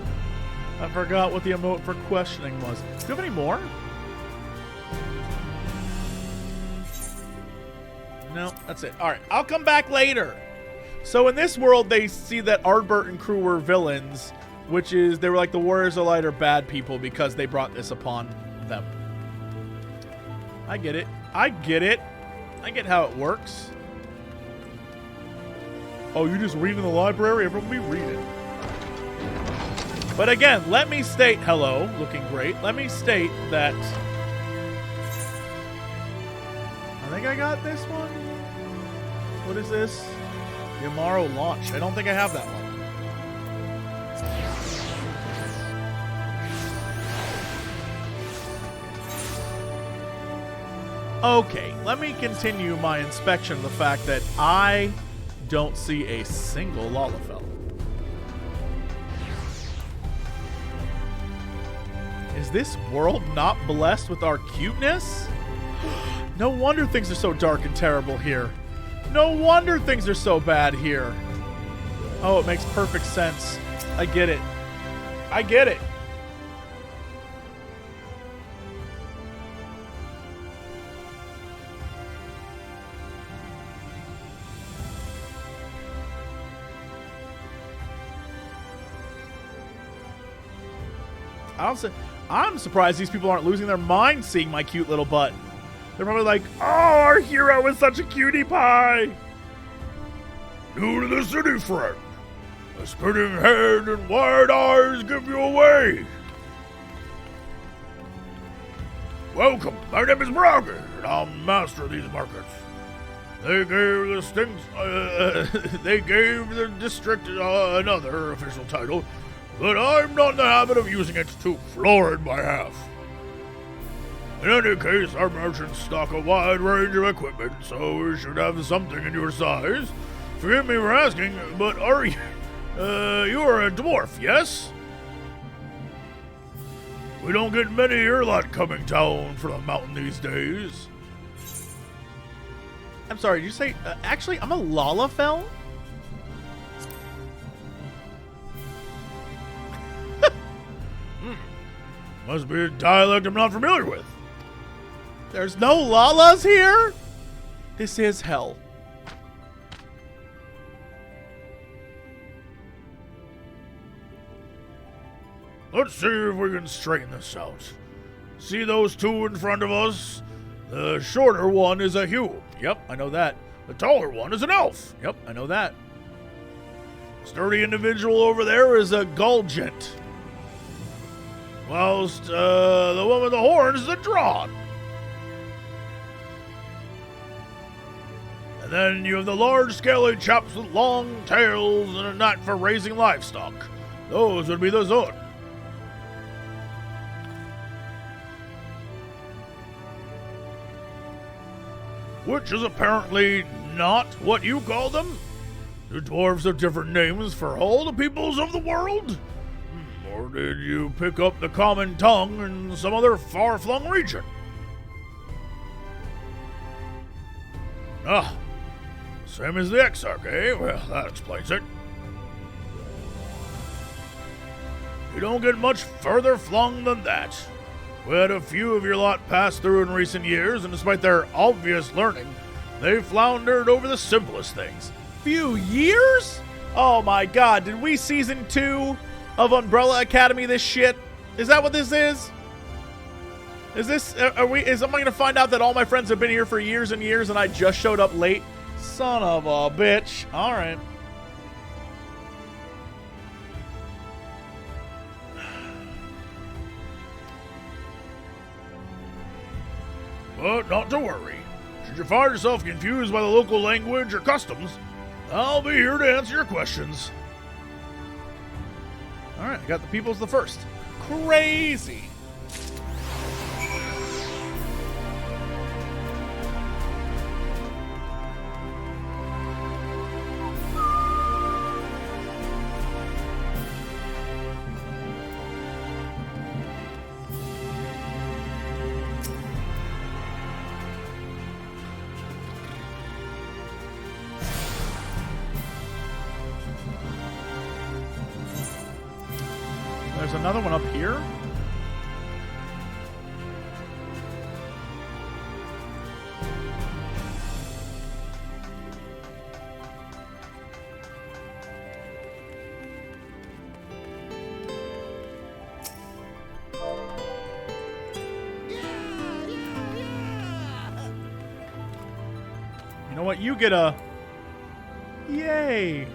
I forgot what the emote for questioning was. Do you have any more? No, that's it. Alright, I'll come back later. So in this world, they see that Ardbert and crew were villains, which is, they were like the Warriors of Light are bad people because they brought this upon them. I get it. I get it. I get how it works. Oh, you just read in the library? Everyone be reading. But again, let me state, hello, looking great. Let me state that I think I got this one. What is this? The Amaro launch. I don't think I have that one. Okay, let me continue my inspection of the fact that I don't see a single Lalafell. Is this world not blessed with our cuteness? No wonder things are so dark and terrible here. No wonder things are so bad here. Oh, it makes perfect sense. I get it. I get it. I'm surprised these people aren't losing their minds seeing my cute little butt. They're probably like, oh, our hero is such a cutie pie. New to the city, friend. A spinning head and wide eyes give you away. Welcome, my name is Bragi, and I'm master of these markets. They gave the district another official title, but I'm not in the habit of using it to florid my half. In any case, our merchants stock a wide range of equipment, so we should have something in your size. Forgive me for asking, but are you... you're a dwarf, yes? We don't get many your lot coming down from the mountain these days. I'm sorry, did you say... actually, I'm a Lalafell? Must be a dialect I'm not familiar with. There's no Lalas here? This is hell. Let's see if we can straighten this out. See those two in front of us? The shorter one is a human. Yep, I know that. The taller one is an elf. Yep, I know that. Sturdy individual over there is a Gulgent. Whilst the one with the horns is a Drawn. And then you have the large scaly chaps with long tails and a knack for raising livestock. Those would be the Zod. Which is apparently not what you call them? Do dwarves have different names for all the peoples of the world? Or did you pick up the common tongue in some other far-flung region? Ah, same as the Exarch, eh? Well, that explains it. You don't get much further flung than that. We had a few of your lot pass through in recent years, and despite their obvious learning, they floundered over the simplest things. Few years? Oh my god, did we season 2 of Umbrella Academy this shit? Is that what this is? Is this, am I gonna find out that all my friends have been here for years and years and I just showed up late? Son of a bitch. Alright. But not to worry. Should you find yourself confused by the local language or customs, I'll be here to answer your questions. Alright, I got the peoples the first. Crazy! There's another one up here. You know what? You get a... Yay!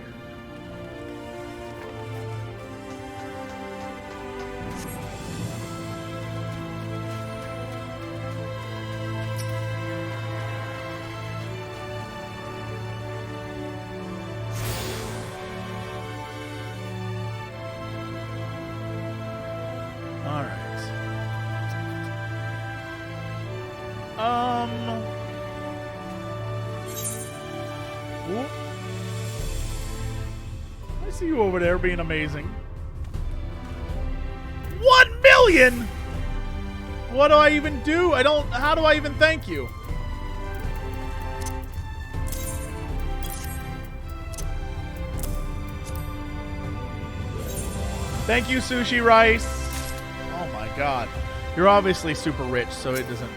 I see you over there being amazing. 1 million! What do I even do? How do I even thank you? Thank you, Sushi Rice. Oh my god. You're obviously super rich, so it doesn't...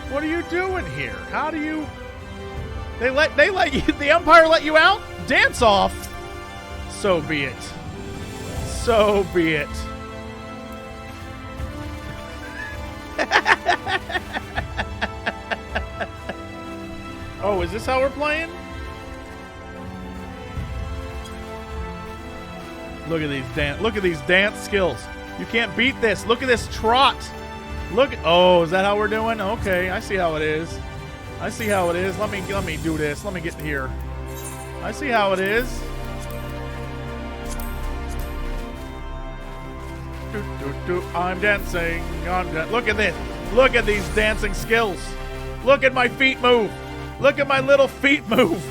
What are you doing here? How do you... They let you... The Empire let you out? Dance off! So be it. So be it. Oh, is this how we're playing? Look at these dance skills. You can't beat this. Look at this trot. Look. Oh, is that how we're doing? Okay, I see how it is. I see how it is. Let me do this. Let me get here. I see how it is. I'm dancing. Look at this. Look at these dancing skills. Look at my feet move. Look at my little feet move.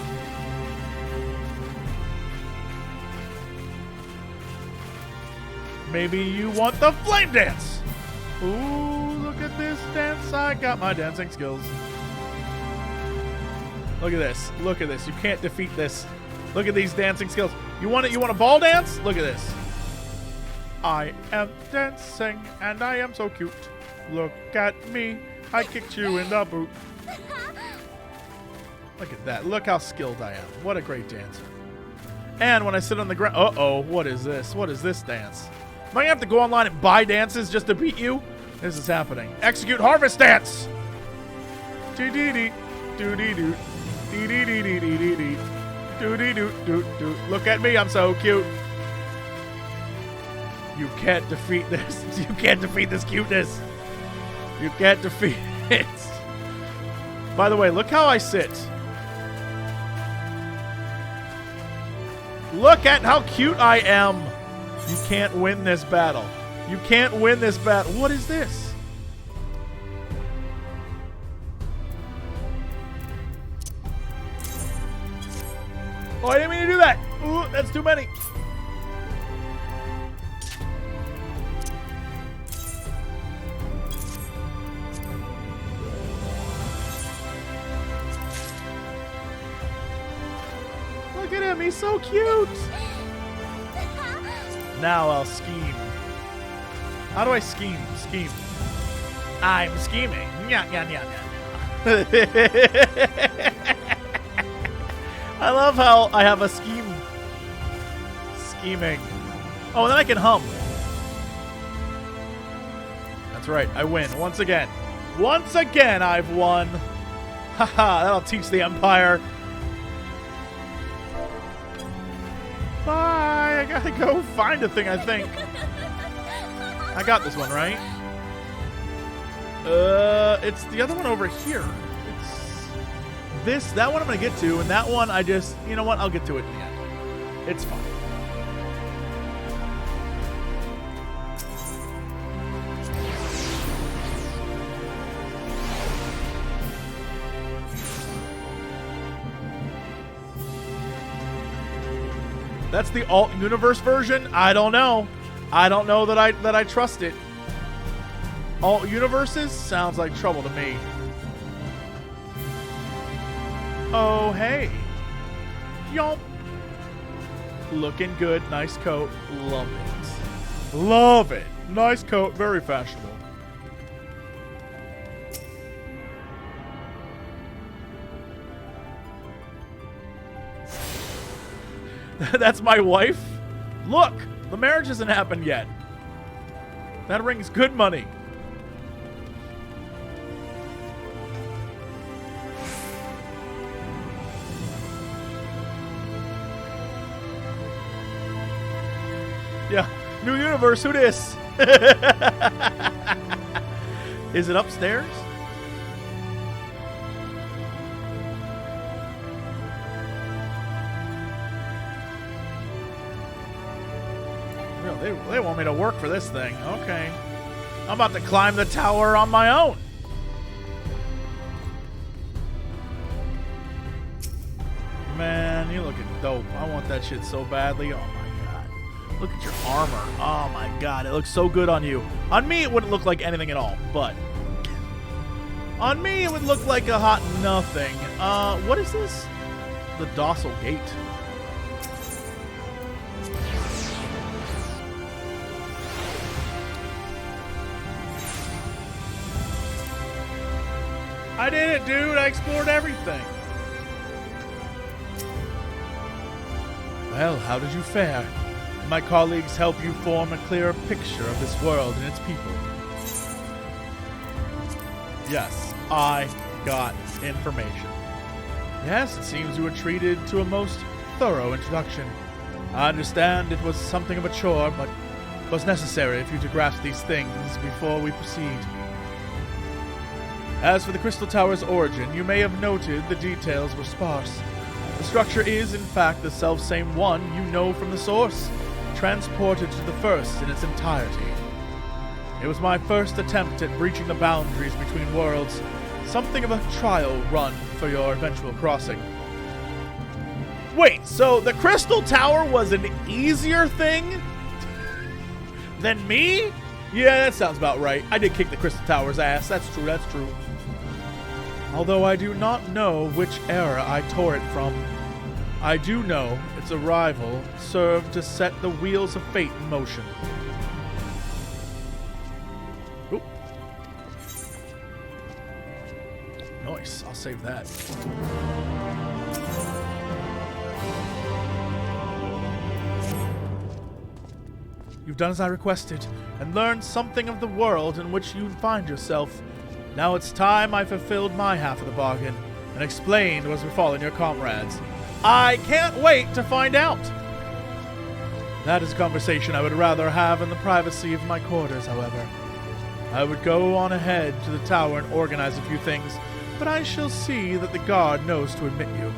Maybe you want the flame dance. Ooh, look at this dance. I got my dancing skills. Look at this. Look at this. You can't defeat this. Look at these dancing skills. You want it? You want a ball dance? Look at this. I am dancing and I am so cute. Look at me. I kicked you in the boot. Look at that. Look how skilled I am. What a great dancer. And when I sit on the ground... Uh-oh. What is this? What is this dance? Am I going to have to go online and buy dances just to beat you? This is happening. Execute harvest dance! Dee-dee-dee. Doo-dee-doo. Dee-dee-dee-dee-dee-dee. Doo-dee-doo-doo-doo. Look at me. I'm so cute. You can't defeat this. You can't defeat this cuteness. You can't defeat it. By the way, look how I sit. Look at how cute I am. You can't win this battle. You can't win this battle. What is this? Oh, I didn't mean to do that. Ooh, that's too many. Look at him. He's so cute. Now I'll scheme. How do I scheme? Scheme. I'm scheming. Nya, nya, nya, nya, nya. I love how I have a scheme. Scheming. Oh, and then I can hum. That's right. I win once again. Once again, I've won. Haha, that'll teach the Empire. Bye. I gotta go find a thing, I think. I got this one, right? It's the other one over here. It's that one I'm gonna get to, and that one I just, you know what? I'll get to it in the end. It's fine. That's the alt universe version. I don't know. I don't know that I trust it. Alt universes sounds like trouble to me. Oh hey, yomp. Looking good, nice coat. Love it. Love it. Nice coat, very fashionable. That's my wife? Look, the marriage hasn't happened yet. That ring's good money. Yeah, new universe, who dis? Is it upstairs? They want me to work for this thing. Okay. I'm about to climb the tower on my own. Man, you're looking dope. I want that shit so badly. Oh my god. Look at your armor. Oh my god. It looks so good on you. On me, it wouldn't look like anything at all, but on me, it would look like a hot nothing. What is this? The docile gate. I did it, dude. I explored everything. Well, how did you fare? Did my colleagues help you form a clearer picture of this world and its people? Yes, I got information. Yes, it seems you were treated to a most thorough introduction. I understand it was something of a chore, but it was necessary for you to grasp these things before we proceed. As for the Crystal Tower's origin, you may have noted the details were sparse. The structure is, in fact, the selfsame one you know from the source, transported to the first in its entirety. It was my first attempt at breaching the boundaries between worlds, something of a trial run for your eventual crossing. Wait, so the Crystal Tower was an easier thing than me? Yeah, that sounds about right. I did kick the Crystal Tower's ass. That's true, that's true. Although I do not know which era I tore it from, I do know its arrival served to set the wheels of fate in motion. Oop. Nice, I'll save that. You've done as I requested, and learned something of the world in which you find yourself. Now it's time I fulfilled my half of the bargain, and explained what's befallen your comrades. I can't wait to find out! That is a conversation I would rather have in the privacy of my quarters, however. I would go on ahead to the tower and organize a few things, but I shall see that the guard knows to admit you.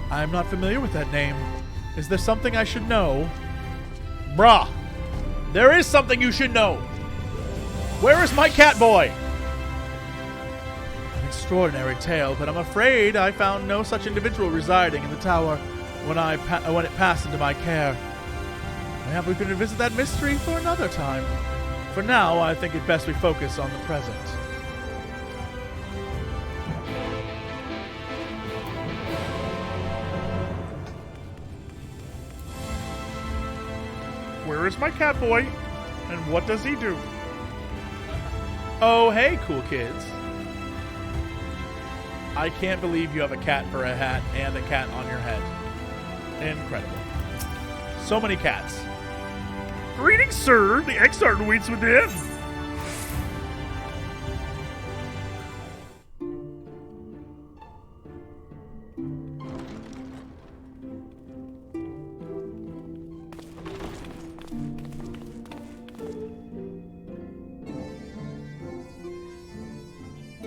I am not familiar with that name. Is there something I should know? Bruh, there is something you should know. Where is my cat boy? An extraordinary tale, but I'm afraid I found no such individual residing in the tower when it passed into my care. Perhaps we could revisit that mystery for another time. For now, I think it best we focus on the present. Where is my cat boy? And what does he do? Oh, hey, cool kids. I can't believe you have a cat for a hat and a cat on your head. Incredible. So many cats. Greetings, sir. The Exarch waits within.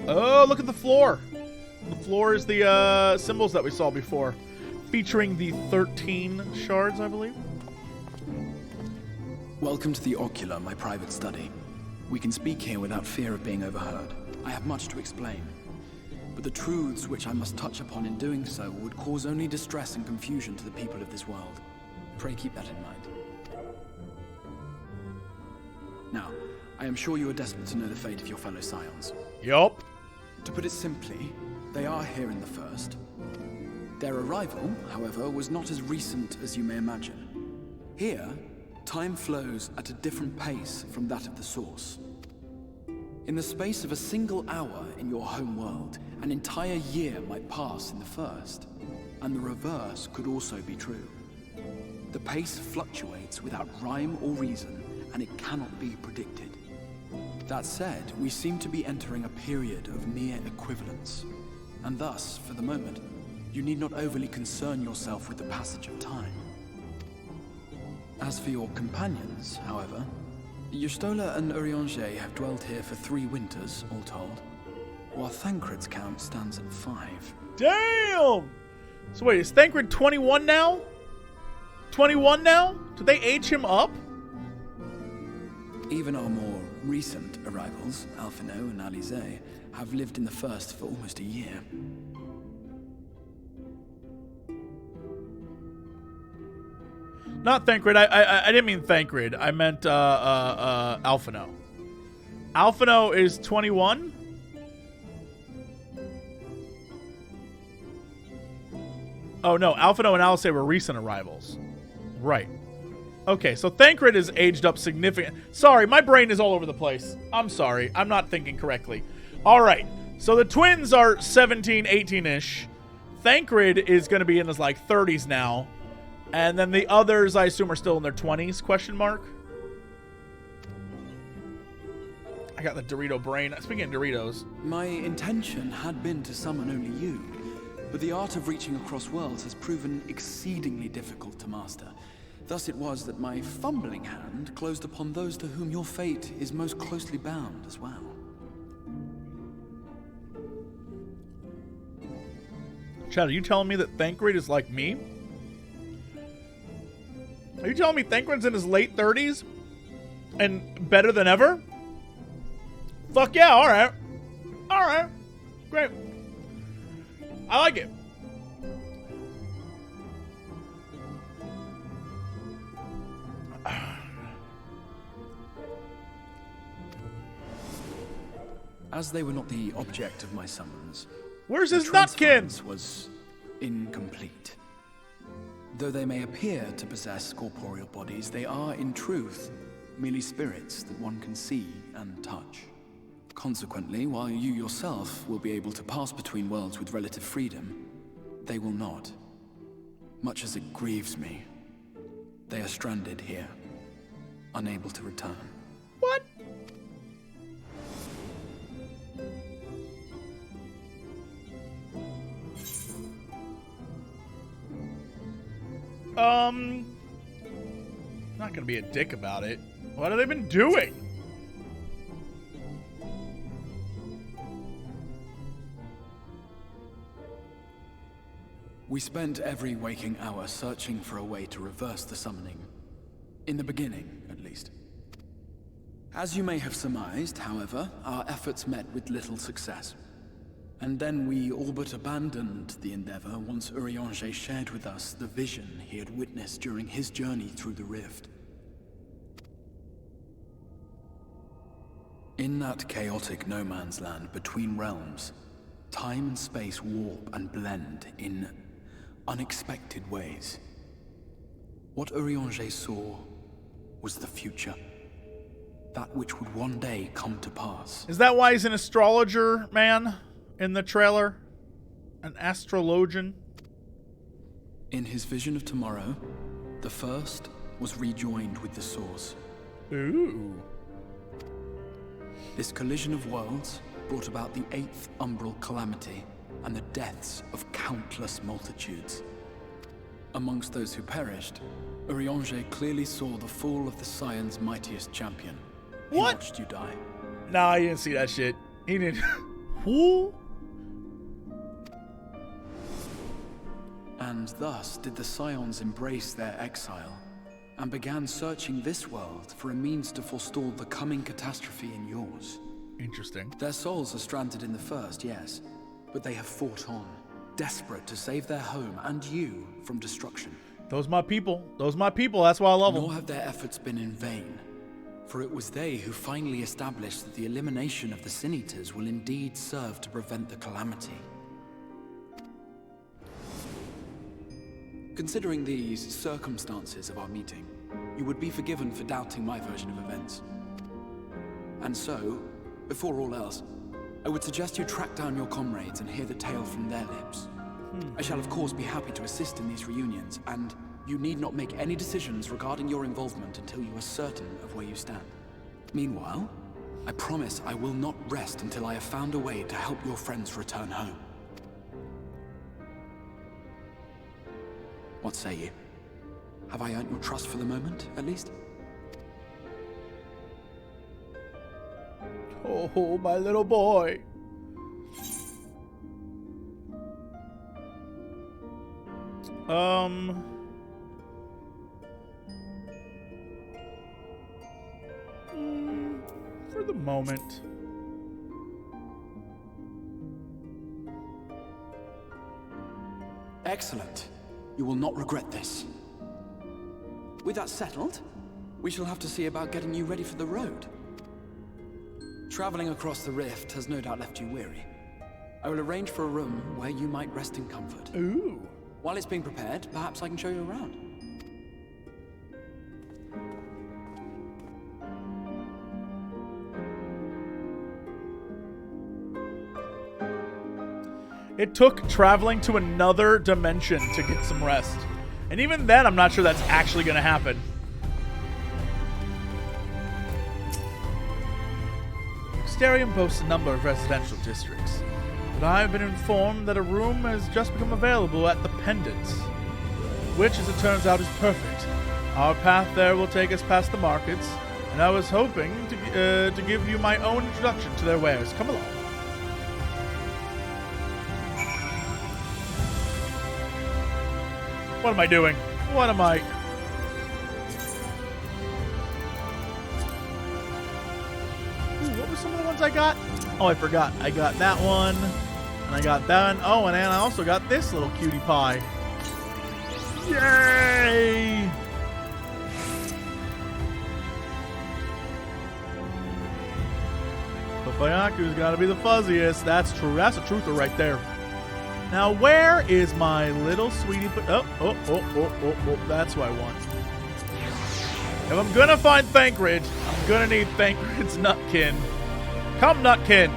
Oh, look at the floor. The floor is the symbols that we saw before, featuring the 13 shards, I believe. Welcome to the Ocular, my private study. We can speak here without fear of being overheard. I have much to explain, but the truths which I must touch upon in doing so would cause only distress and confusion to the people of this world. Pray keep that in mind. Now, I am sure you are desperate to know the fate of your fellow Scions. Yup. To put it simply, they are here in the first. Their arrival, however, was not as recent as you may imagine. Here, time flows at a different pace from that of the source. In the space of a single hour in your home world, an entire year might pass in the first, and the reverse could also be true. The pace fluctuates without rhyme or reason, and it cannot be predicted. That said, we seem to be entering a period of near equivalence, and thus, for the moment, you need not overly concern yourself with the passage of time. As for your companions, however, Y'shtola and Urianger have dwelled here for 3 winters, all told, while Thancred's count stands at 5. Damn! So wait, is Thancred 21 now? 21 now? Did they age him up? Even our more recent arrivals, Alphino and Alize, have lived in the first for almost a year. Not Thancred. I didn't mean Thancred. I meant Alphino. Alphino is 21? Oh no, Alphino and Alice were recent arrivals. Right. Okay, so Thancred is aged up significantly. Sorry, my brain is all over the place. I'm sorry. I'm not thinking correctly. All right. So the twins are 17, 18-ish. Thancred is going to be in his, like, 30s now. And then the others, I assume, are still in their 20s, question mark? I got the Dorito brain. Speaking of Doritos. My intention had been to summon only you, but the art of reaching across worlds has proven exceedingly difficult to master. Thus it was that my fumbling hand closed upon those to whom your fate is most closely bound as well. Chad, are you telling me that Thancred is like me? Are you telling me Thancred's in his late 30s and better than ever? Fuck yeah, alright. Alright. Great. I like it. As they were not the object of my summons, where's his nutkin? Was incomplete. Though they may appear to possess corporeal bodies, they are in truth merely spirits that one can see and touch. Consequently, while you yourself will be able to pass between worlds with relative freedom, they will not. Much as it grieves me, they are stranded here, unable to return. What? Not gonna be a dick about it. What have they been doing? We spent every waking hour searching for a way to reverse the summoning. In the beginning, at least. As you may have surmised, however, our efforts met with little success. And then we all but abandoned the endeavor once Urianger shared with us the vision he had witnessed during his journey through the rift. In that chaotic no-man's land between realms, time and space warp and blend in unexpected ways. What Urianger saw was the future. That which would one day come to pass. Is that why he's an astrologer, man? In the trailer? An astrologian? In his vision of tomorrow, the first was rejoined with the source. Ooh. This collision of worlds brought about the 8th umbral calamity and the deaths of countless multitudes. Amongst those who perished, Urianger clearly saw the fall of the Scions' mightiest champion. He watched you die. Nah, he didn't see that shit. He didn't. Who? And thus did the Scions embrace their exile, and began searching this world for a means to forestall the coming catastrophe in yours. Interesting. Their souls are stranded in the first, yes, but they have fought on, desperate to save their home and you from destruction. Those my people. Those my people. That's why I love them. Nor have their efforts been in vain, for it was they who finally established that the elimination of the Sin Eaters will indeed serve to prevent the calamity. Considering these circumstances of our meeting, you would be forgiven for doubting my version of events. And so, before all else, I would suggest you track down your comrades and hear the tale from their lips. I shall of course be happy to assist in these reunions, and you need not make any decisions regarding your involvement until you are certain of where you stand. Meanwhile, I promise I will not rest until I have found a way to help your friends return home. What say you? Have I earned your trust for the moment, at least? Oh, my little boy. For the moment. Excellent. You will not regret this. With that settled, we shall have to see about getting you ready for the road. Traveling across the rift has no doubt left you weary. I will arrange for a room where you might rest in comfort. Ooh. While it's being prepared, perhaps I can show you around. It took traveling to another dimension to get some rest. And even then, I'm not sure that's actually going to happen. Crystarium boasts a number of residential districts, but I've been informed that a room has just become available at the Pendants, which, as it turns out, is perfect. Our path there will take us past the markets, and I was hoping to give you my own introduction to their wares. Come along. What am I doing? What am I... Ooh, what were some of the ones I got? Oh, I forgot. I got that one, and I got that one. Oh, and I also got this little cutie pie. Yay! Papayaku's gotta be the fuzziest. That's true. That's a truther right there. Now, where is my little sweetie? Oh, that's who I want. If I'm gonna find Thancred, I'm gonna need Thancred's Nutkin. Come, Nutkin!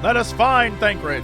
Let us find Thancred.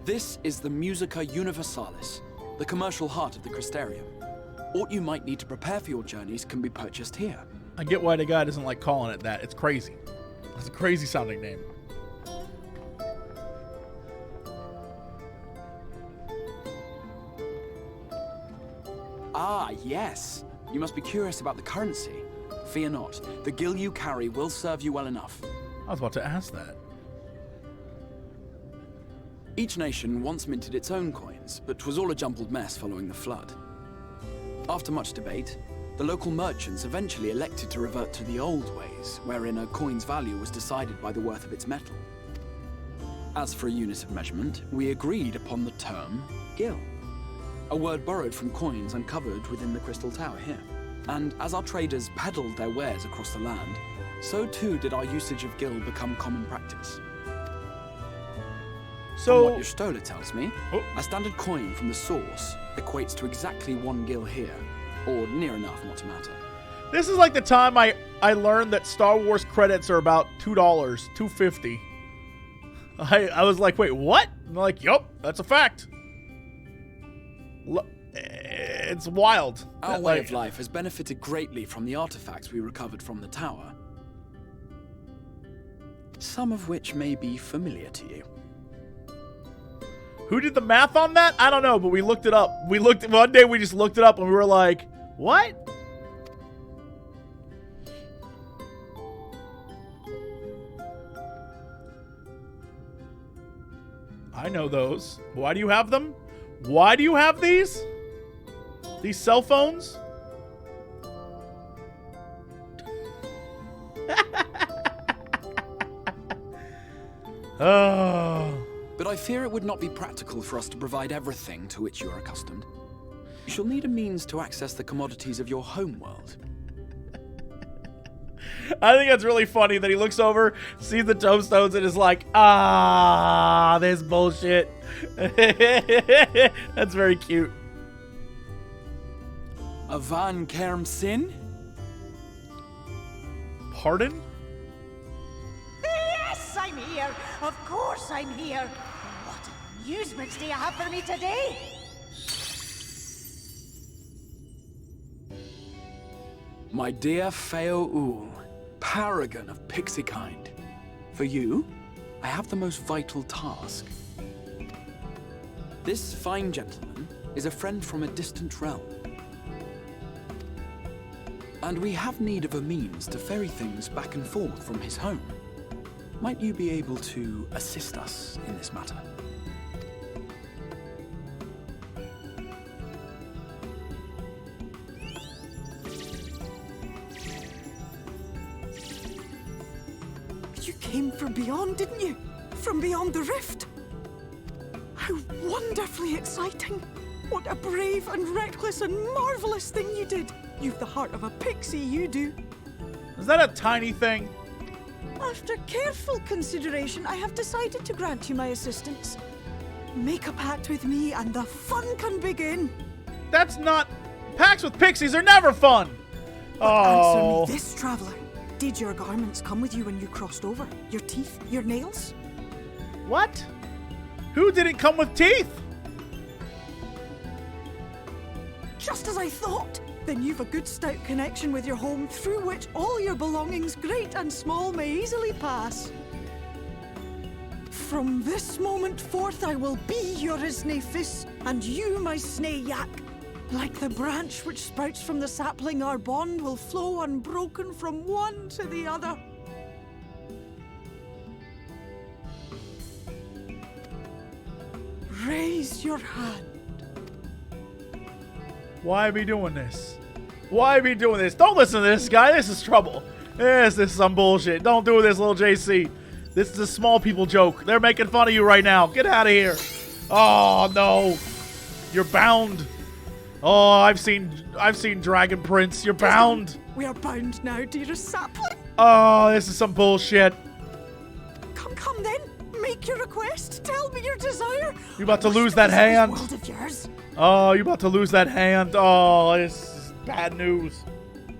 This is the Musica Universalis, the commercial heart of the Crystarium. What you might need to prepare for your journeys can be purchased here. I get why the guy doesn't like calling it that. It's crazy. It's a crazy sounding name. Ah, yes. You must be curious about the currency. Fear not. The gil you carry will serve you well enough. I was about to ask that. Each nation once minted its own coins, but was all a jumbled mess following the flood. After much debate, the local merchants eventually elected to revert to the old ways, wherein a coin's value was decided by the worth of its metal. As for a unit of measurement, we agreed upon the term gil, a word borrowed from coins uncovered within the Crystal Tower here. And as our traders peddled their wares across the land, so too did our usage of gil become common practice. So, from what your stola tells me, a standard coin from the source equates to exactly 1 gil here, or near enough not to matter. This is like the time I learned that Star Wars credits are about $2, $2.50. I was like, wait, what? And they're like, yup, that's a fact. It's wild. Our way of life has benefited greatly from the artifacts we recovered from the tower, some of which may be familiar to you. Who did the math on that? I don't know, but we looked it up. One day we just looked it up and we were like, what? I know those. Why do you have them? Why do you have these? These cell phones? Oh. But I fear it would not be practical for us to provide everything to which you are accustomed. You shall need a means to access the commodities of your homeworld. I think that's really funny that he looks over, sees the tombstones, and is like, ah, this bullshit. That's very cute. Avan Kerm Sin? Pardon? Yes, I'm here. Of course I'm here. What amusements do you have for me today? My dear Feo Ul, paragon of pixie kind. For you, I have the most vital task. This fine gentleman is a friend from a distant realm. And we have need of a means to ferry things back and forth from his home. Might you be able to assist us in this matter? You came from beyond, didn't you? From beyond the rift? How wonderfully exciting! What a brave and reckless and marvelous thing you did! You've the heart of a pixie, you do. Is that a tiny thing? After careful consideration, I have decided to grant you my assistance. Make a pact with me and the fun can begin. That's not... Pacts with pixies are never fun! But Oh. answer me this, traveler. Did your garments come with you when you crossed over? Your teeth? Your nails? What? Who didn't come with teeth? Just as I thought. Then you've a good stout connection with your home through which all your belongings, great and small, may easily pass. From this moment forth I will be your Isnefis, and you my Snayak. Like the branch which sprouts from the sapling, our bond will flow unbroken from one to the other. Raise your hand. Why be doing this? Why be doing this? Don't listen to this guy. This is trouble. This is some bullshit. Don't do this, little JC. This is a small people joke. They're making fun of you right now. Get out of here. Oh, no. You're bound. Oh, I've seen Dragon Prince. You're bound. We are bound now, dearest sapling. Oh, this is some bullshit. Come then. Make your request. Tell me your desire. You about to lose that hand. World of yours. Oh, you about to lose that hand. Oh, this is bad news.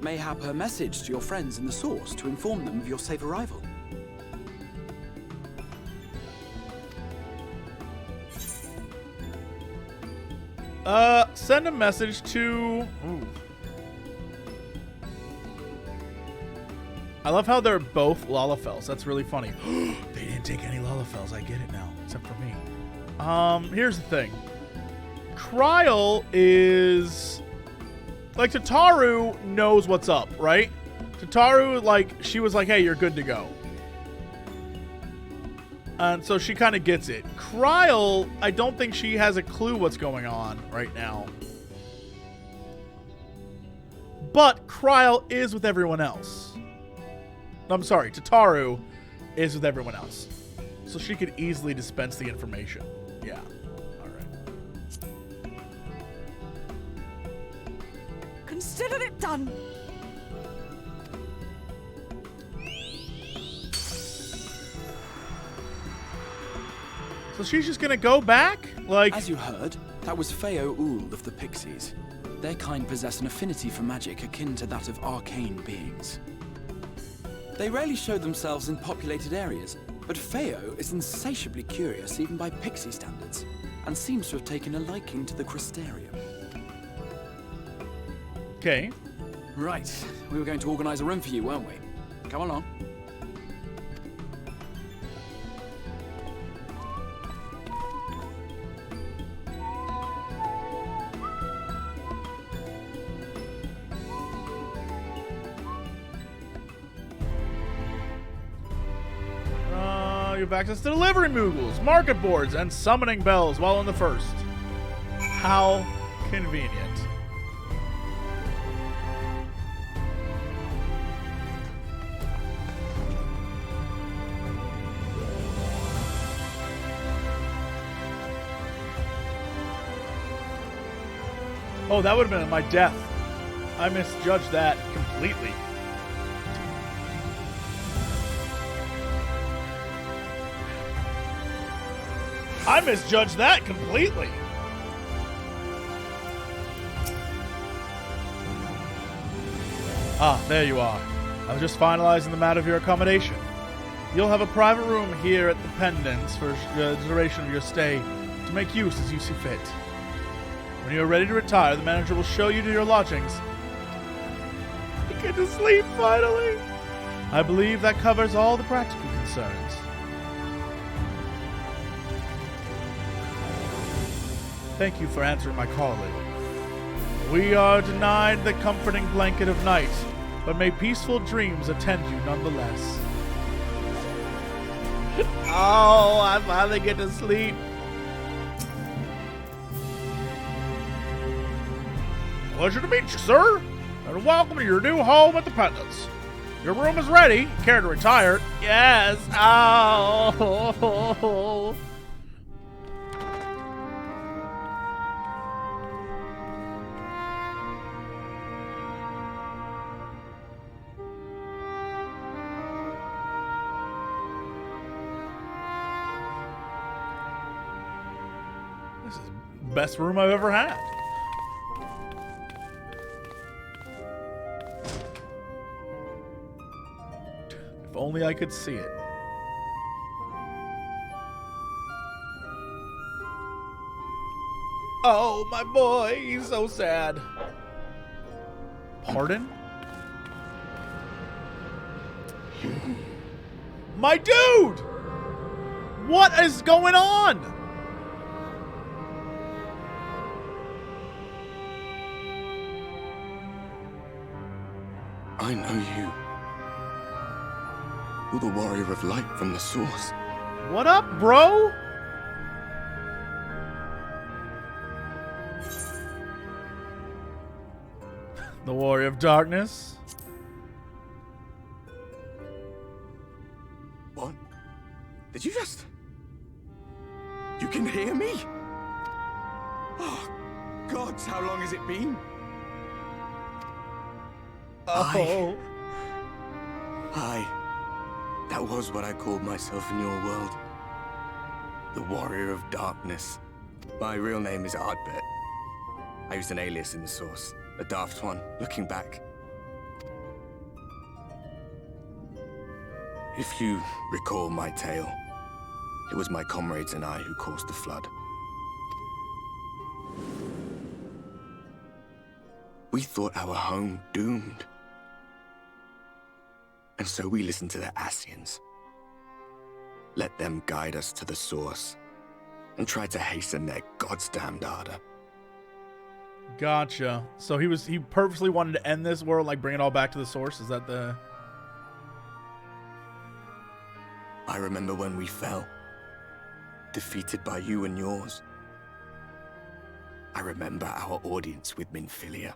Mayhap a message to your friends in the Source to inform them of your safe arrival. Send a message to... Ooh. I love how they're both Lalafels. That's really funny. They didn't take any Lalafels. I get it now, except for me. Here's the thing. Kryl is... Like, Tataru knows what's up, right? Tataru, like, she was like, hey, you're good to go. And so she kind of gets it. Kryl, I don't think she has a clue what's going on right now. But Kryl is with everyone else. I'm sorry, Tataru is with everyone else. So she could easily dispense the information. Yeah. Alright. Consider it done. So she's just gonna go back? Like... As you heard, that was Feo Ul of the Pixies. Their kind possess an affinity for magic akin to that of arcane beings. They rarely show themselves in populated areas, but Feo is insatiably curious even by Pixie standards, and seems to have taken a liking to the Crystarium. Okay. Right, we were going to organize a room for you, weren't we? Come along. You have access to delivery moogles, market boards, and summoning bells while on the first. How convenient. Oh, that would have been my death. I misjudged that completely. I misjudged that completely. Ah, there you are. I was just finalizing the matter of your accommodation. You'll have a private room here at the Pendants for the duration of your stay to make use as you see fit. When you are ready to retire, the manager will show you to your lodgings. You get to sleep, finally. I believe that covers all the practical concerns. Thank you for answering my call, lady. We are denied the comforting blanket of night, but may peaceful dreams attend you nonetheless. Oh, I finally get to sleep. Pleasure to meet you, sir, and welcome to your new home at the Pendants. Your room is ready. Care to retire? Yes. Oh. This is the best room I've ever had. If only I could see it. Oh, my boy. He's so sad. Pardon? My dude! What is going on? I know you. You're the warrior of light from the source. What up, bro? The warrior of darkness. What? Did you just... You can hear me? Oh, gods, how long has it been? Oh. That was what I called myself in your world. The Warrior of Darkness. My real name is Ardbert. I used an alias in the source. A daft one, looking back. If you recall my tale, it was my comrades and I who caused the flood. We thought our home doomed. And so we listened to the Ascians. Let them guide us to the source and tried to hasten their goddamned ardor. Gotcha. So he purposely wanted to end this world, like bring it all back to the source. Is that the... I remember when we fell, defeated by you and yours. I remember our audience with Minfilia.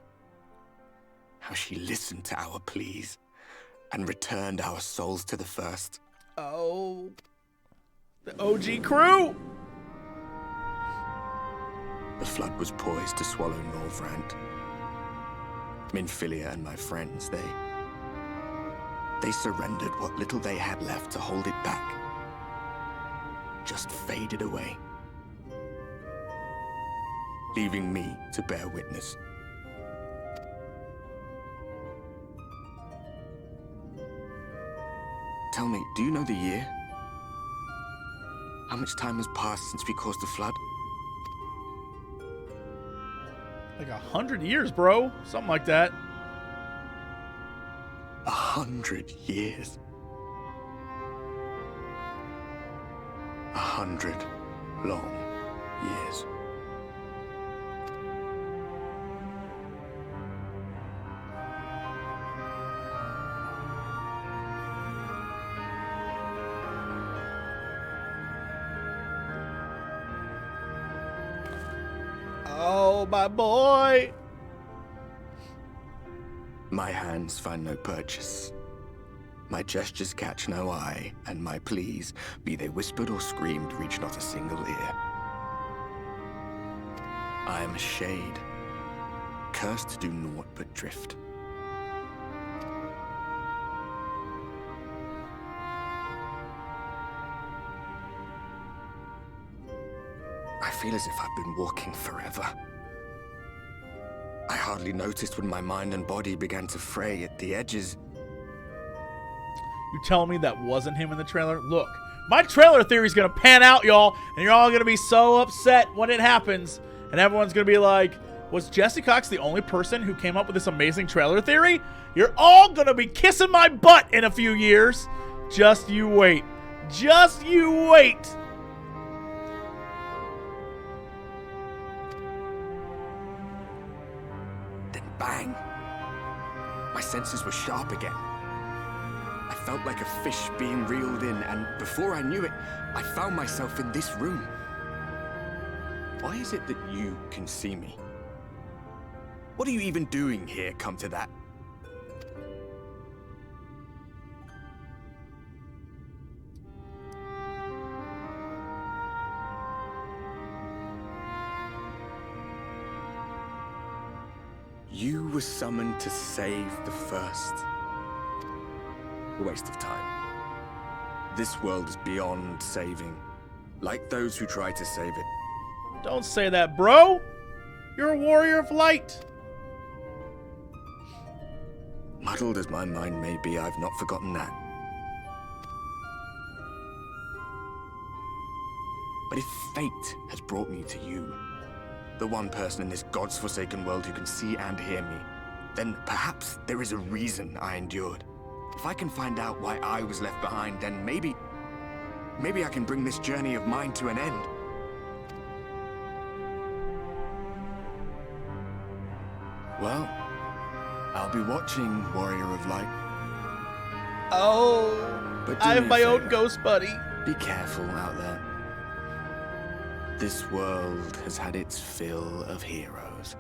How she listened to our pleas and returned our souls to the first. Oh. The OG crew! The flood was poised to swallow Norvrand. Minfilia and my friends, they surrendered what little they had left to hold it back. Just faded away. Leaving me to bear witness. Tell me, do you know the year? How much time has passed since we caused the flood? Like 100 years, bro. Something like that. 100 years. 100 long years. Oh, my boy. My hands find no purchase. My gestures catch no eye, and my pleas, be they whispered or screamed, reach not a single ear. I am a shade, cursed to do naught but drift. I feel as if I've been walking forever. I hardly noticed when my mind and body began to fray at the edges. You telling me that wasn't him in the trailer? Look, my trailer theory is going to pan out, y'all, and you're all going to be so upset when it happens. And everyone's going to be like, was Jesse Cox the only person who came up with this amazing trailer theory? You're all going to be kissing my butt in a few years. Just you wait. Just you wait. Then bang! My senses were sharp again. I felt like a fish being reeled in, and before I knew it, I found myself in this room. Why is it that you can see me? What are you even doing here, come to that? You were summoned to save the First. A waste of time. This world is beyond saving, like those who try to save it. Don't say that, bro! You're a warrior of light! Muddled as my mind may be, I've not forgotten that. But if fate has brought me to you, the one person in this God's forsaken world who can see and hear me, then perhaps there is a reason I endured. If I can find out why I was left behind, then maybe I can bring this journey of mine to an end. Well, I'll be watching, Warrior of Light. Oh, but I have my own ghost buddy. Be careful out there. This world has had its fill of heroes.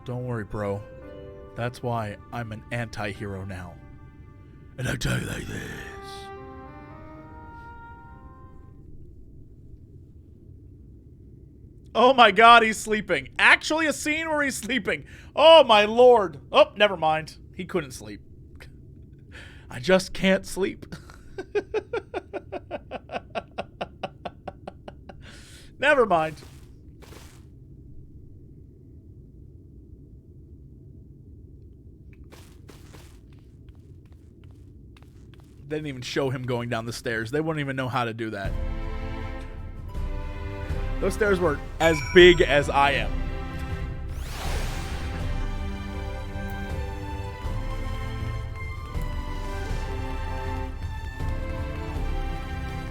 Don't worry, bro. That's why I'm an anti-hero now. And I tell you like this. Oh my god, he's sleeping. Actually a scene where he's sleeping. Oh my lord. Oh, never mind. He couldn't sleep. I just can't sleep. Never mind. They didn't even show him going down the stairs. They wouldn't even know how to do that. Those stairs were as big as I am.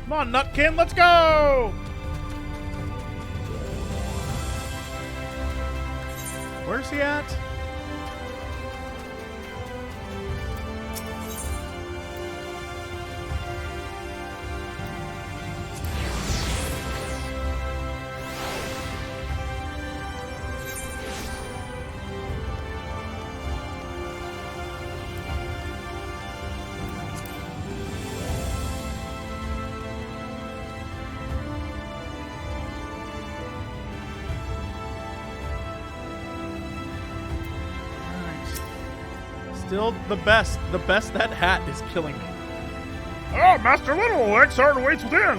Come on, Nutkin, let's go! Where's he at? Still the best. The best that hat is killing me. Oh, Master Little, Exarch waits within.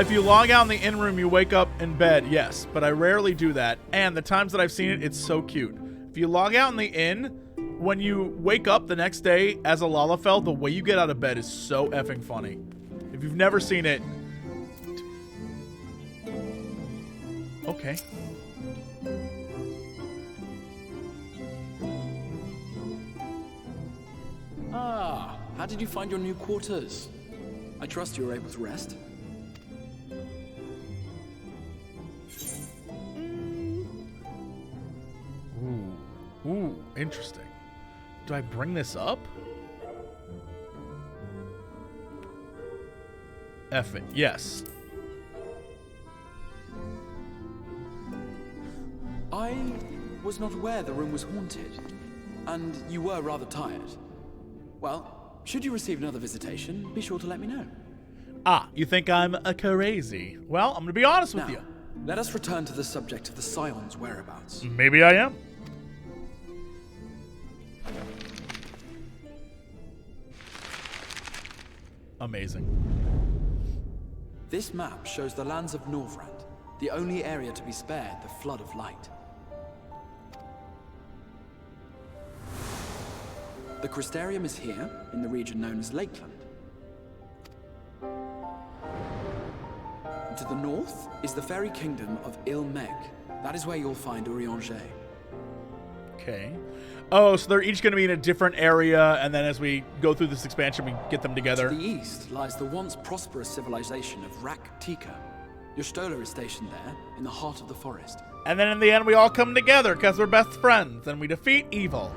If you log out in the inn room, you wake up in bed, yes. But I rarely do that. And the times that I've seen it, it's so cute. If you log out in the inn, when you wake up the next day as a Lalafell, the way you get out of bed is so effing funny. If you've never seen it... Okay. Ah, how did you find your new quarters? I trust you were able to rest. Ooh, interesting. Do I bring this up? F it, yes. I was not aware the room was haunted, and you were rather tired. Well, should you receive another visitation, be sure to let me know. Ah, you think I'm a crazy? Well, I'm gonna be honest with you. Let us return to the subject of the Scions' whereabouts. Maybe I am. Amazing. This map shows the lands of Norvrand, the only area to be spared the flood of light. The Crystarium is here, in the region known as Lakeland. To the north is the fairy kingdom of Il-Meg. That is where you'll find Urianger. Okay. Oh, so they're each going to be in a different area, and then as we go through this expansion, we get them together. To the east lies the once prosperous civilization of Rak Tika. Your Stola is stationed there, in the heart of the forest. And then in the end, we all come together because we're best friends and we defeat evil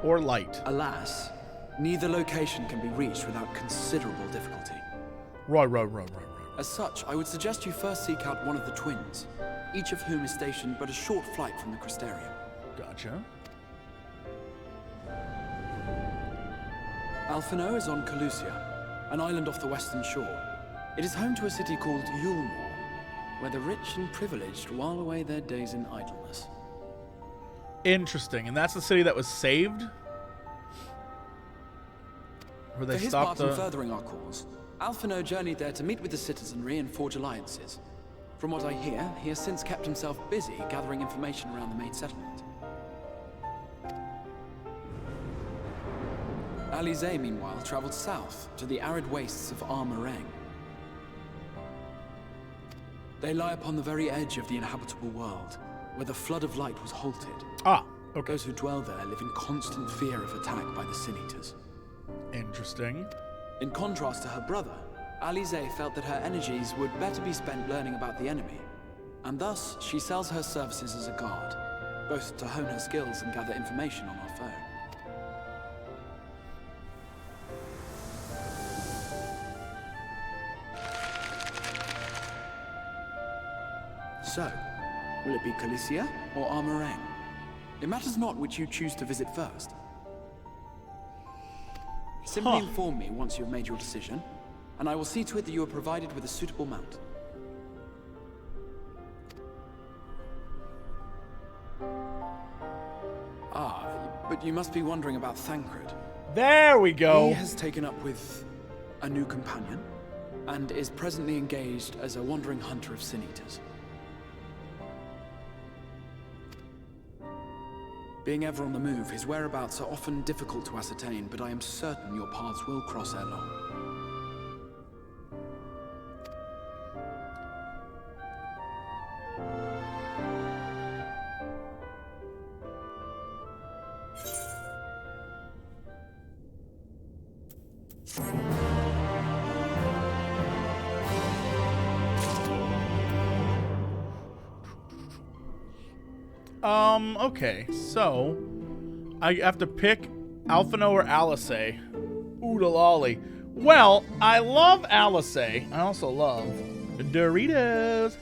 or light. Alas, neither location can be reached without considerable difficulty. Right. As such, I would suggest you first seek out one of the twins, each of whom is stationed but a short flight from the Crystarium. Gotcha. Alphino is on Calusia, an island off the western shore. It is home to a city called Yulmore, where the rich and privileged while away their days in idleness. Interesting. And that's the city that was saved? Where they For his stopped part in furthering our cause, Alphino journeyed there to meet with the citizenry and forge alliances. From what I hear, he has since kept himself busy gathering information around the main settlement. Alize, meanwhile, traveled south to the arid wastes of Armareng. They lie upon the very edge of the inhabitable world, where the flood of light was halted. Okay. Those who dwell there live in constant fear of attack by the Sin Eaters. Interesting. In contrast to her brother, Alize felt that her energies would better be spent learning about the enemy, and thus she sells her services as a guard, both to hone her skills and gather information on our foe. So, will it be Calusia or Armareng? It matters not which you choose to visit first. Simply inform me once you have made your decision, and I will see to it that you are provided with a suitable mount. But you must be wondering about Thancred. There we go. He has taken up with a new companion, and is presently engaged as a wandering hunter of Sin Eaters. Being ever on the move, his whereabouts are often difficult to ascertain, but I am certain your paths will cross ere long. Okay, so I have to pick Alphino or Alice. Oodalolly. Well, I love Alice. I also love Doritos.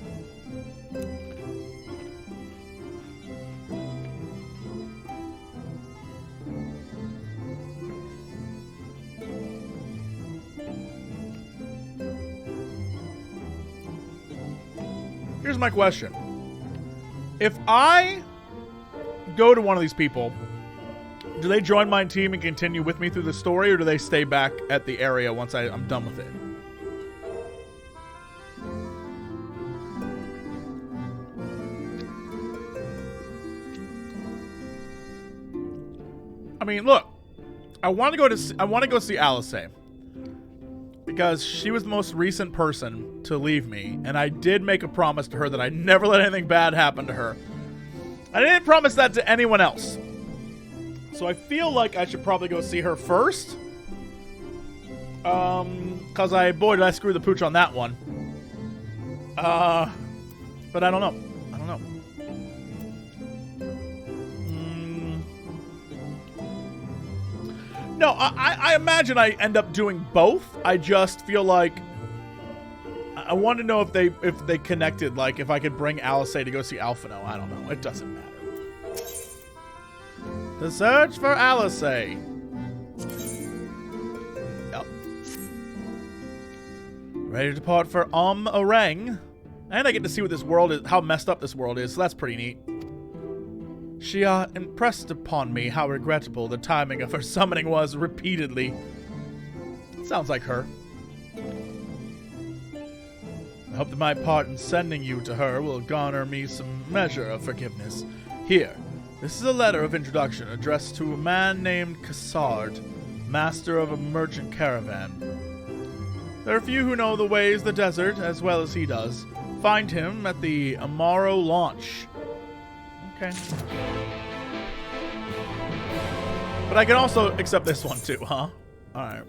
Here's my question. If I go to one of these people, do they join my team and continue with me through the story, or do they stay back at the area once I'm done with it? I mean, look, I want to go see Alice because she was the most recent person to leave me, and I did make a promise to her that I'd never let anything bad happen to her. I didn't promise that to anyone else. So I feel like I should probably go see her first. Cause boy, did I screw the pooch on that one. But I don't know. No, I imagine I end up doing both. I just feel like I want to know if they connected, like if I could bring Alice to go see Alphino. I don't know. It doesn't matter. The search for Alice. Yep. Ready to depart for Armareng. And I get to see what this world is, how messed up this world is, so that's pretty neat. She impressed upon me how regrettable the timing of her summoning was repeatedly. Sounds like her. I hope that my part in sending you to her will garner me some measure of forgiveness. Here, this is a letter of introduction addressed to a man named Cassard, master of a merchant caravan. There are few who know the ways of the desert as well as he does. Find him at the Amaro launch. Okay. But I can also accept this one too, huh? Alright.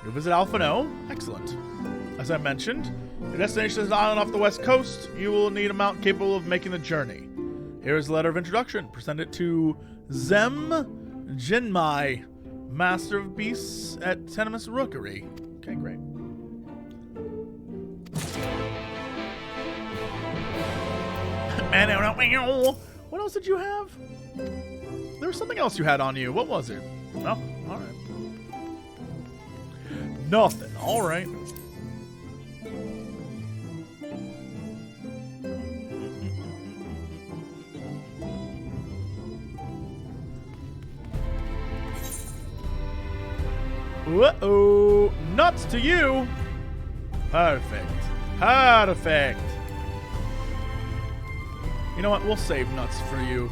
You visit Alphino. Excellent. As I mentioned, your destination is an island off the west coast. You will need a mount capable of making the journey. Here is a letter of introduction. Present it to Zem Jinmai, Master of Beasts at Tenemus Rookery. Okay, great. What else did you have? There was something else you had on you. What was it? No? Alright. Nothing. Alright. Uh-oh. Nuts to you. Perfect. Perfect. You know what? We'll save nuts for you.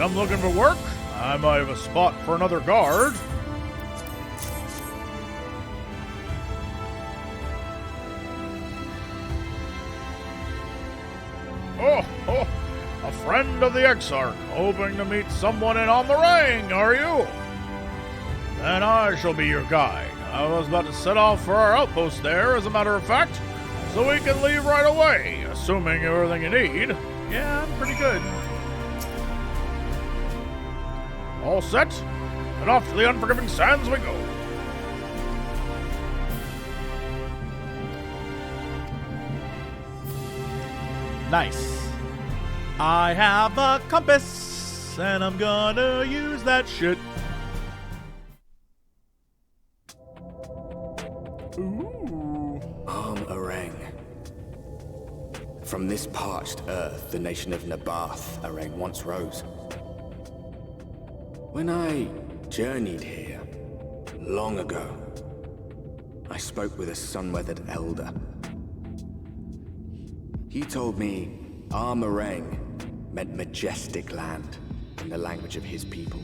I'm looking for work. I might have a spot for another guard. Oh, a friend of the Exarch, hoping to meet someone in on the ring, are you? Then I shall be your guide. I was about to set off for our outpost there, as a matter of fact, so we can leave right away, assuming everything you need. Yeah, I'm pretty good. All set, and off to the unforgiving sands we go. Nice. I have a compass, and I'm gonna use that shit. Ooh. Arang. From this parched earth, the nation of Nabath, Arang once rose. When I journeyed here, long ago, I spoke with a sun-weathered elder. He told me Armarang meant majestic land in the language of his people.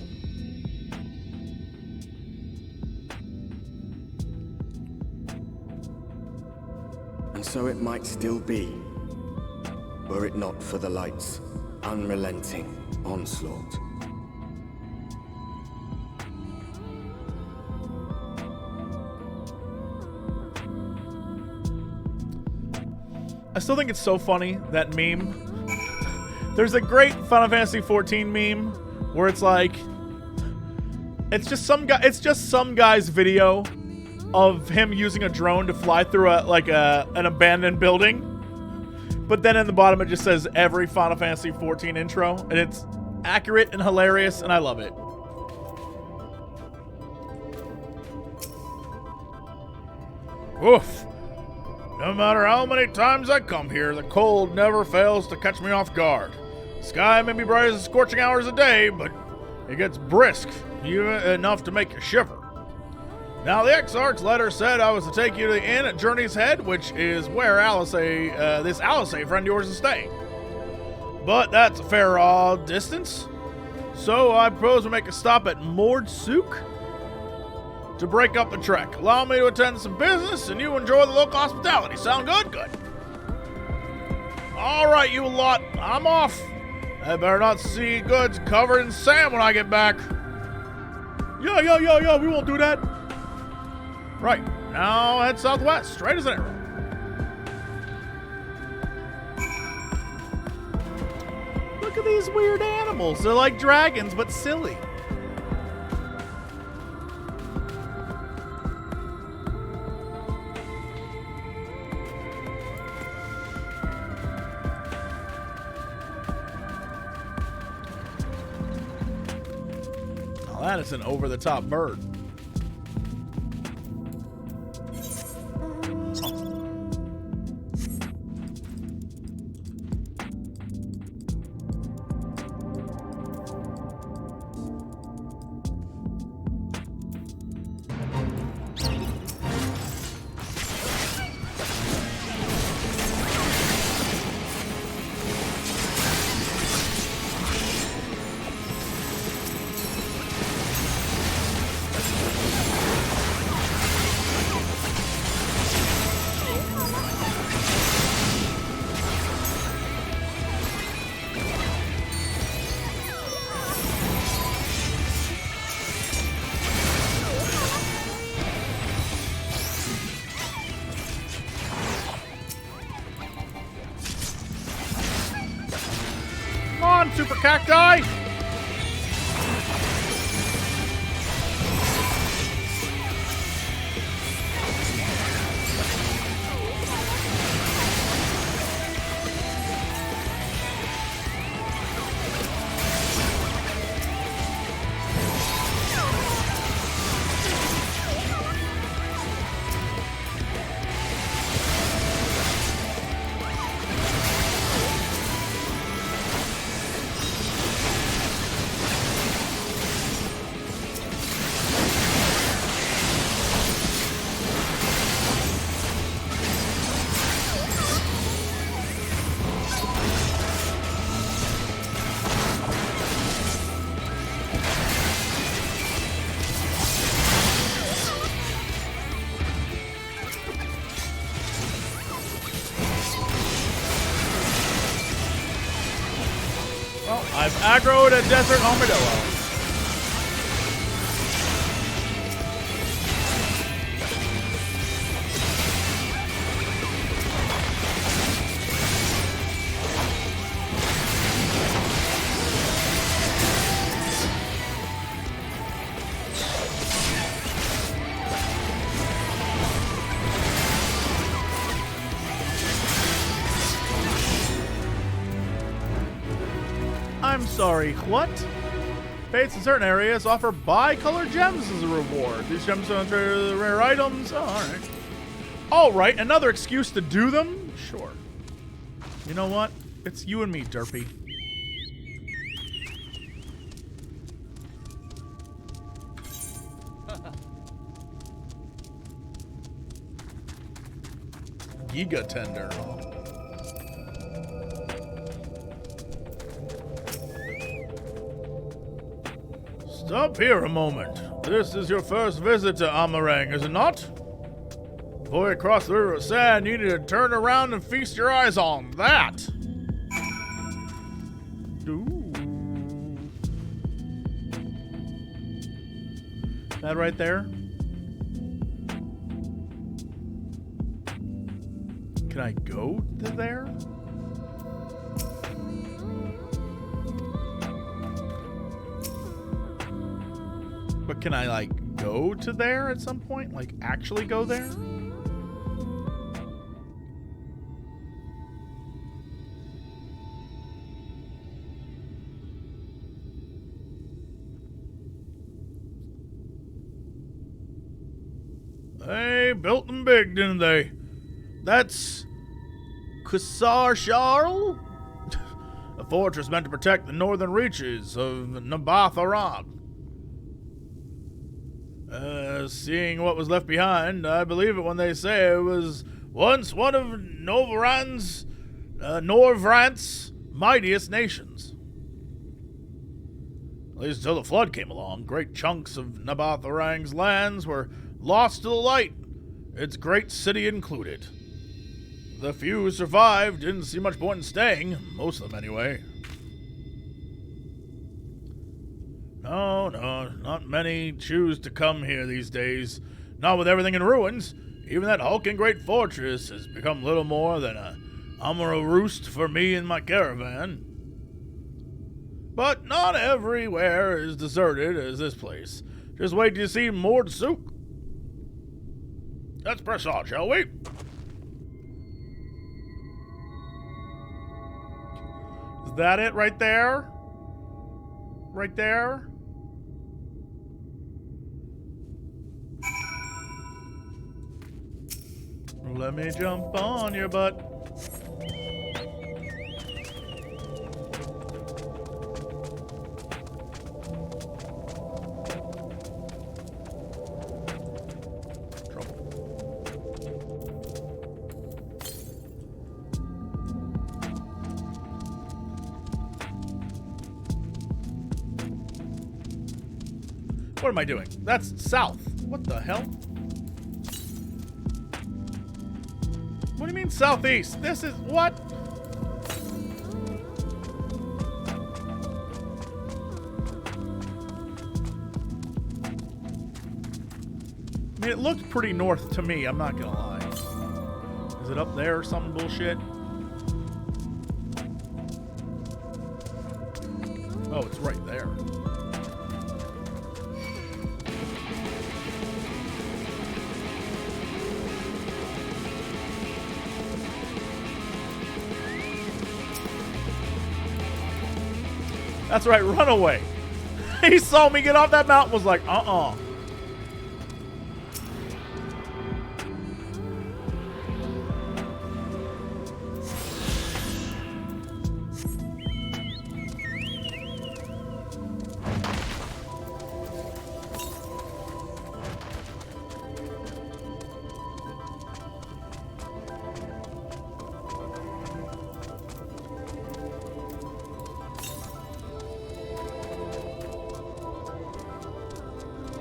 And so it might still be, were it not for the light's unrelenting onslaught. I still think it's so funny, that meme. There's a great Final Fantasy XIV meme where it's like, it's just some guy's video of him using a drone to fly through an abandoned building. But then in the bottom it just says every Final Fantasy XIV intro, and it's accurate and hilarious, and I love it. Oof. No matter how many times I come here, the cold never fails to catch me off guard. The sky may be bright as scorching hours a day, but it gets brisk, even enough to make you shiver. Now, the Exarch's letter said I was to take you to the inn at Journey's Head, which is where this Alice friend of yours is staying. But that's a fair distance, so I propose we make a stop at Mordsuk to break up the trek. Allow me to attend some business, and you enjoy the local hospitality. Sound good? Good. All right, you lot. I'm off. I better not see goods covered in sand when I get back. Yeah, we won't do that. Right. Now head southwest, straight as an arrow. Look at these weird animals. They're like dragons, but silly. That is an over-the-top bird. super cacti! I've aggroed a desert armadillo. I'm sorry, what? Fates in certain areas offer bi-colored gems as a reward. These gems don't trade the rare items. Oh, alright. Alright, another excuse to do them? Sure. You know what? It's you and me, Derpy. Giga Tender. Stop here a moment. This is your first visit to Amarang, is it not? Before you cross the river of sand, you need to turn around and feast your eyes on that. Ooh. That right there? Can I go to there? But can I, like, go to there at some point? Like, actually go there? They built them big, didn't they? That's Kusar a fortress meant to protect the northern reaches of Nabatharag. Seeing what was left behind, I believe it when they say it was once one of Norvrant's mightiest nations. At least until the flood came along, great chunks of Nabatharang's lands were lost to the light, its great city included. The few who survived didn't see much point in staying, most of them anyway. No, not many choose to come here these days. Not with everything in ruins. Even that hulking great fortress has become little more than a Amara roost for me and my caravan. But not everywhere is deserted as this place. Just wait till you see Mord Souk. Let's press on, shall we? Is that it right there? Right there? Let me jump on your butt. What am I doing? That's south. What the hell? What do you mean southeast? This is what? I mean, it looked pretty north to me, I'm not gonna lie. Is it up there or some bullshit? Oh, it's right there. That's right, run away. He saw me get off that mountain, was like, uh-uh.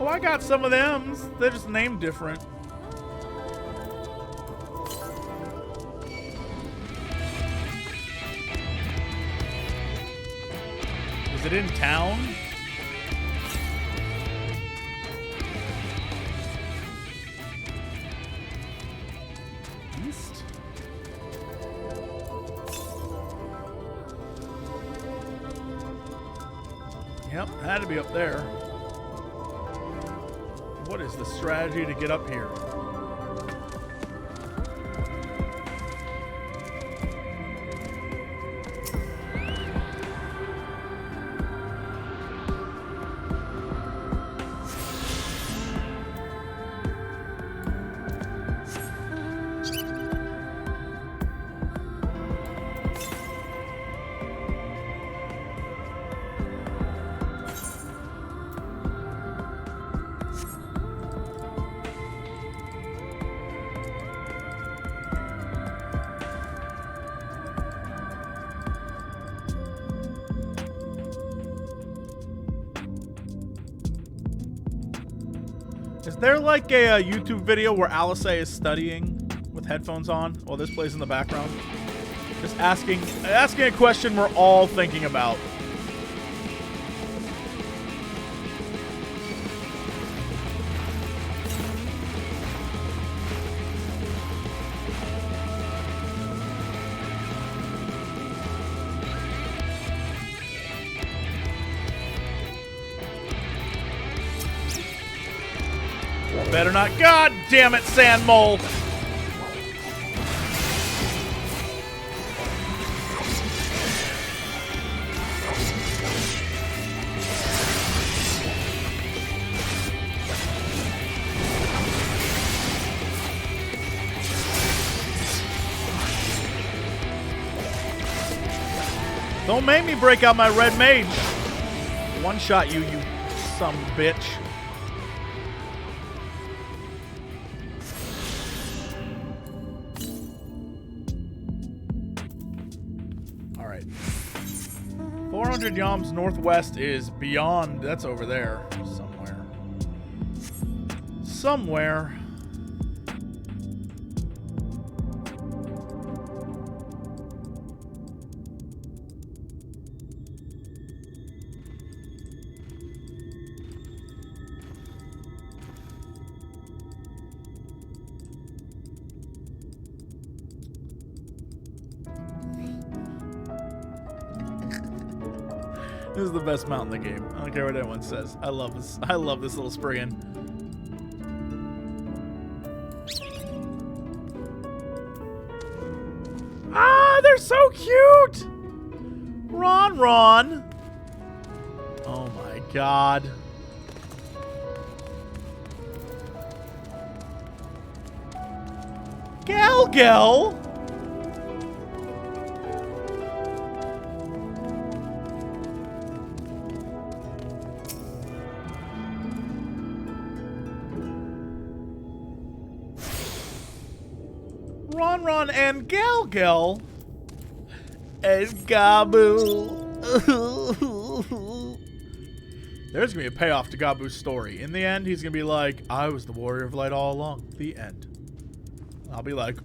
Oh, I got some of them. They're just named different. Is it in town? East? Yep, had to be up there. What is the strategy to get up here? Is there like a YouTube video where Alice is studying with headphones on while this plays in the background? Just asking a question we're all thinking about. Better not. God damn it, sand mole. Don't make me break out my red mage. One shot you, you some bitch. All right. 400 yams northwest is beyond. That's over there somewhere. Somewhere. This is the best mount in the game. I don't care what anyone says. I love this. I love this little Spriggan. Ah, they're so cute! Ron. Oh my god. Gal. Ron and Gal and Gabu. There's gonna be a payoff to Gabu's story. In the end, he's gonna be like, I was the warrior of light all along. The end. I'll be like,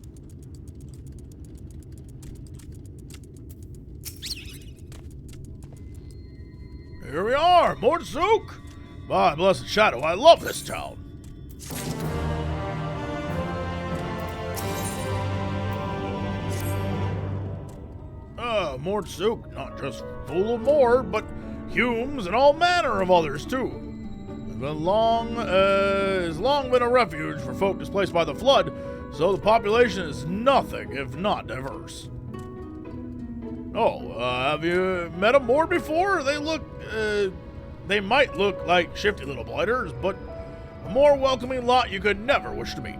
here we are, Mortzook. My blessed shadow, I love this town. Mortzook, not just full of more, but Humes, and all manner of others, too. Has long been a refuge for folk displaced by the flood, so the population is nothing if not diverse. Oh, have you met a Mord before? They might look like shifty little blighters, but a more welcoming lot you could never wish to meet.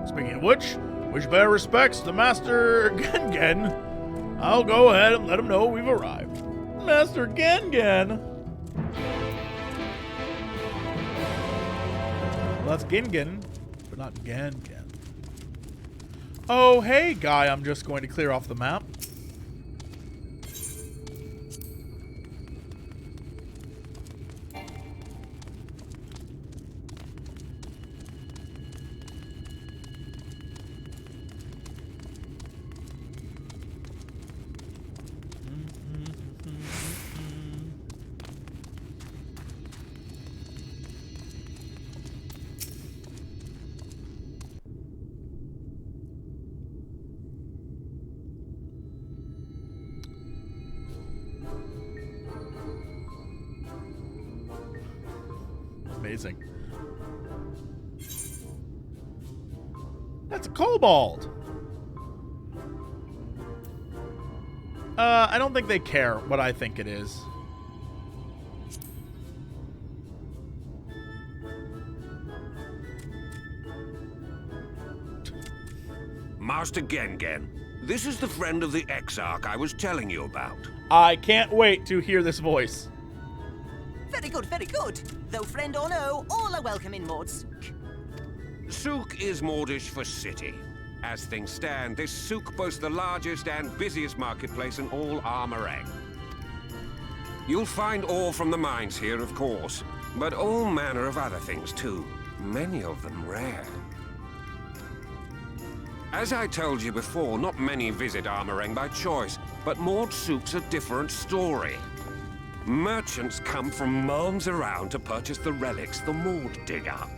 Speaking of which, we should pay our respects to Master Gengen. I'll go ahead and let him know we've arrived. Master Gengen! Well, that's Gingen, but not Gengen. Oh, hey, guy, I'm just going to clear off the map. Amazing. That's a kobold. I don't think they care what I think it is. Master Gengen, this is the friend of the Exarch I was telling you about. I can't wait to hear this voice. Very good, very good. Though friend or no, all are welcome in Mord's. Souk is Mordish for city. As things stand, this souk boasts the largest and busiest marketplace in all Armorang. You'll find ore from the mines here, of course, but all manner of other things too. Many of them rare. As I told you before, not many visit Armorang by choice, but Mord Souk's a different story. Merchants come from miles around to purchase the relics the Mord dig up.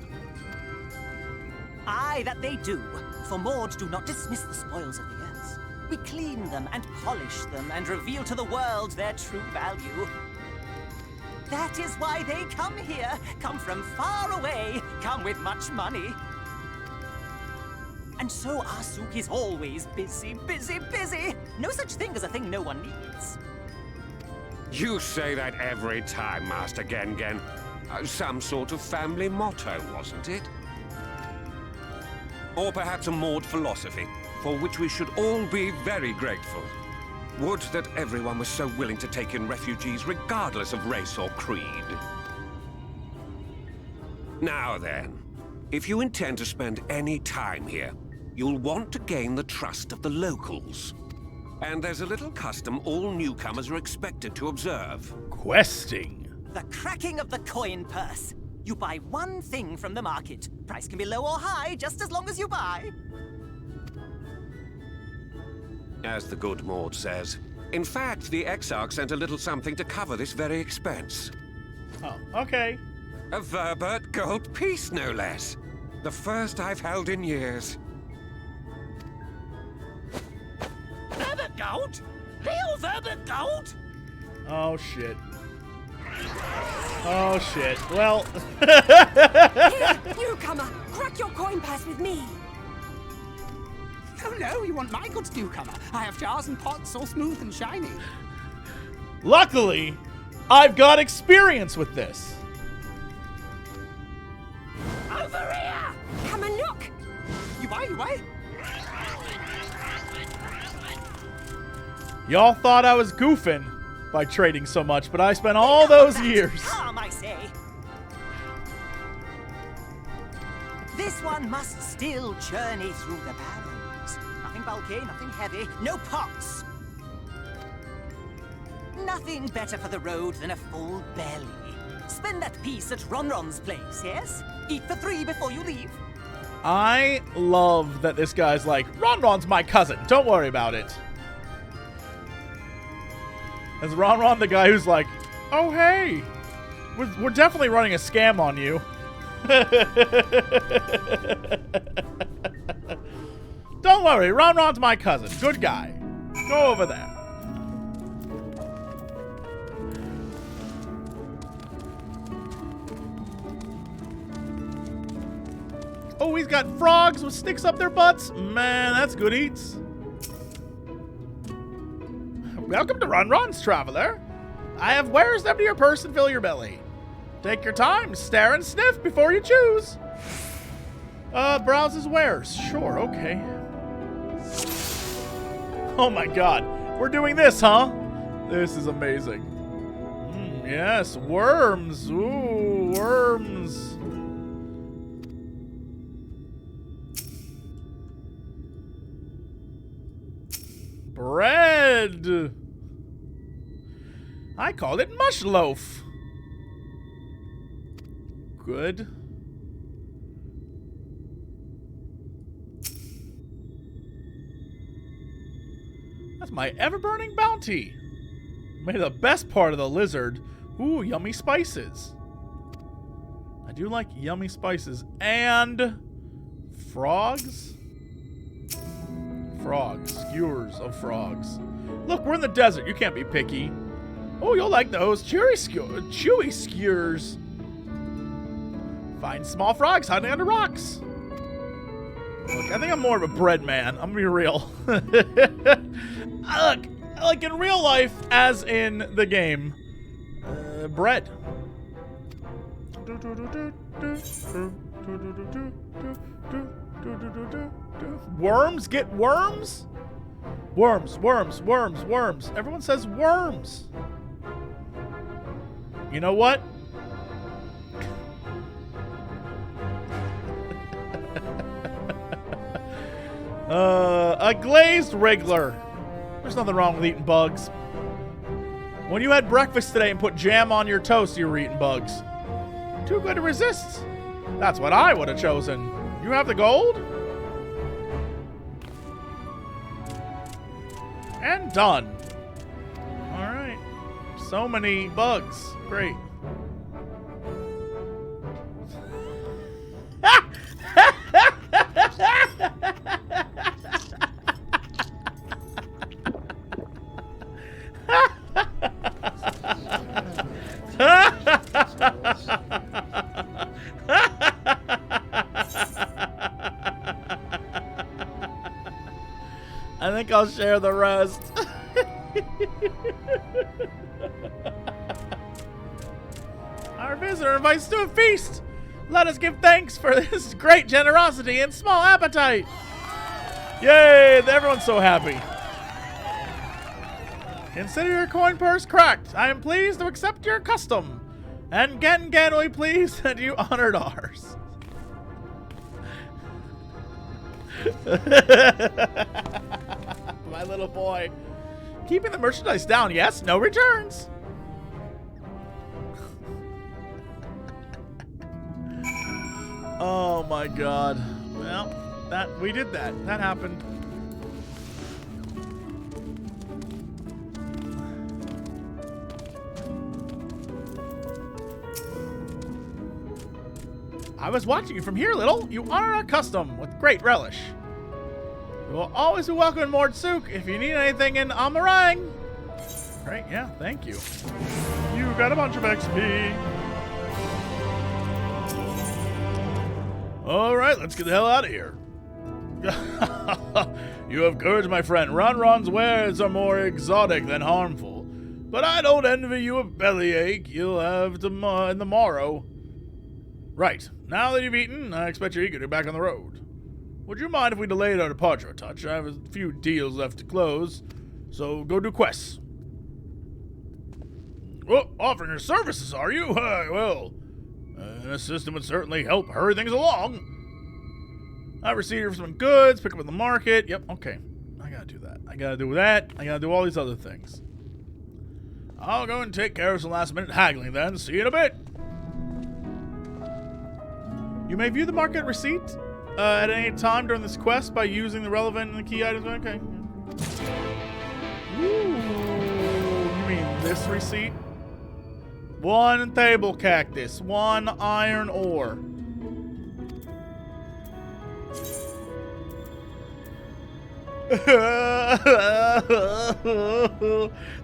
Aye, that they do. For Mord do not dismiss the spoils of the earth. We clean them and polish them and reveal to the world their true value. That is why they come here, come from far away, come with much money. And so our souk is always busy, busy, busy. No such thing as a thing no one needs. You say that every time, Master Gengen. Some sort of family motto, wasn't it? Or perhaps a Mord philosophy, for which we should all be very grateful. Would that everyone was so willing to take in refugees regardless of race or creed. Now then, if you intend to spend any time here, you'll want to gain the trust of the locals. And there's a little custom all newcomers are expected to observe. Questing. The cracking of the coin purse. You buy one thing from the market. Price can be low or high, just as long as you buy. As the good Mord says. In fact, the Exarch sent a little something to cover this very expense. Oh, okay. A Verbert gold piece, no less. The first I've held in years. Verbert gold? Real Verbert gold? Oh, shit. Oh, shit. Well... Here, newcomer, crack your coin purse with me. Oh no, you want my goods, newcomer? I have jars and pots all smooth and shiny. Luckily, I've got experience with this. Over here! Come and look! You buy? Y'all thought I was goofing by trading so much, but I spent all those years. Harm, I say. This one must still journey through the barrens. Nothing bulky, nothing heavy, no pots. Nothing better for the road than a full belly. Spend that piece at Ronron's place, yes? Eat for 3 before you leave. I love that this guy's like, Ronron's my cousin, don't worry about it. Is Ron the guy who's like, oh hey, we're definitely running a scam on you. Don't worry, Ron's my cousin, good guy. Go over there. Oh, he's got frogs with sticks up their butts. Man, that's good eats. Welcome to Ron's Traveler. I have wares them to your purse and fill your belly. Take your time, stare and sniff before you choose. Browse his wares. Sure, okay. Oh my god. We're doing this, huh? This is amazing. Yes, worms. Ooh, worms. Bread. I call it mush loaf. Good. That's my ever-burning bounty. Made the best part of the lizard. Ooh, yummy spices. I do like yummy spices. And frogs? Frogs. Skewers of frogs. Look, we're in the desert. You can't be picky. Oh, you'll like those chewy skewers. Find small frogs hiding under rocks. Look, I think I'm more of a bread man. I'm gonna be real. Look, like in real life, as in the game, bread. Worms? Get worms? Worms, worms, worms, worms. Everyone says worms. You know what? A glazed wriggler. There's nothing wrong with eating bugs. When you had breakfast today and put jam on your toast, you were eating bugs. Too good to resist. That's what I would have chosen. You have the gold? And done. Alright. So many bugs. Great. I think I'll share the rest. Our visitor invites to a feast. Let us give thanks for this great generosity and small appetite. Yay, everyone's so happy. Consider your coin purse cracked. I am pleased to accept your custom. And again, we please that you honored ours. My little boy. Keeping the merchandise down, yes, no returns. Oh my god. Well, we did that. That happened. I was watching you from here, little. You honor our custom with great relish. You will always be welcome in Mordsook if you need anything in Amarang. Great, yeah, thank you. You got a bunch of XP. All right, let's get the hell out of here. You have courage, my friend. Ron's wares are more exotic than harmful. But I don't envy you a bellyache you'll have in the morrow. Right, now that you've eaten, I expect you're eager to get back on the road. Would you mind if we delayed our departure a touch? I have a few deals left to close, so go do quests. Oh, offering your services, are you? Well, an assistant would certainly help hurry things along. I received some goods, pick up at the market. Yep, okay. I gotta do that. I gotta do that. I gotta do all these other things. I'll go and take care of some last-minute haggling then. See you in a bit. You may view the market receipt at any time during this quest by using the relevant and the key items. Okay. Ooh, you mean this receipt? 1 table cactus, 1 iron ore.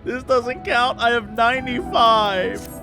This doesn't count. I have 95.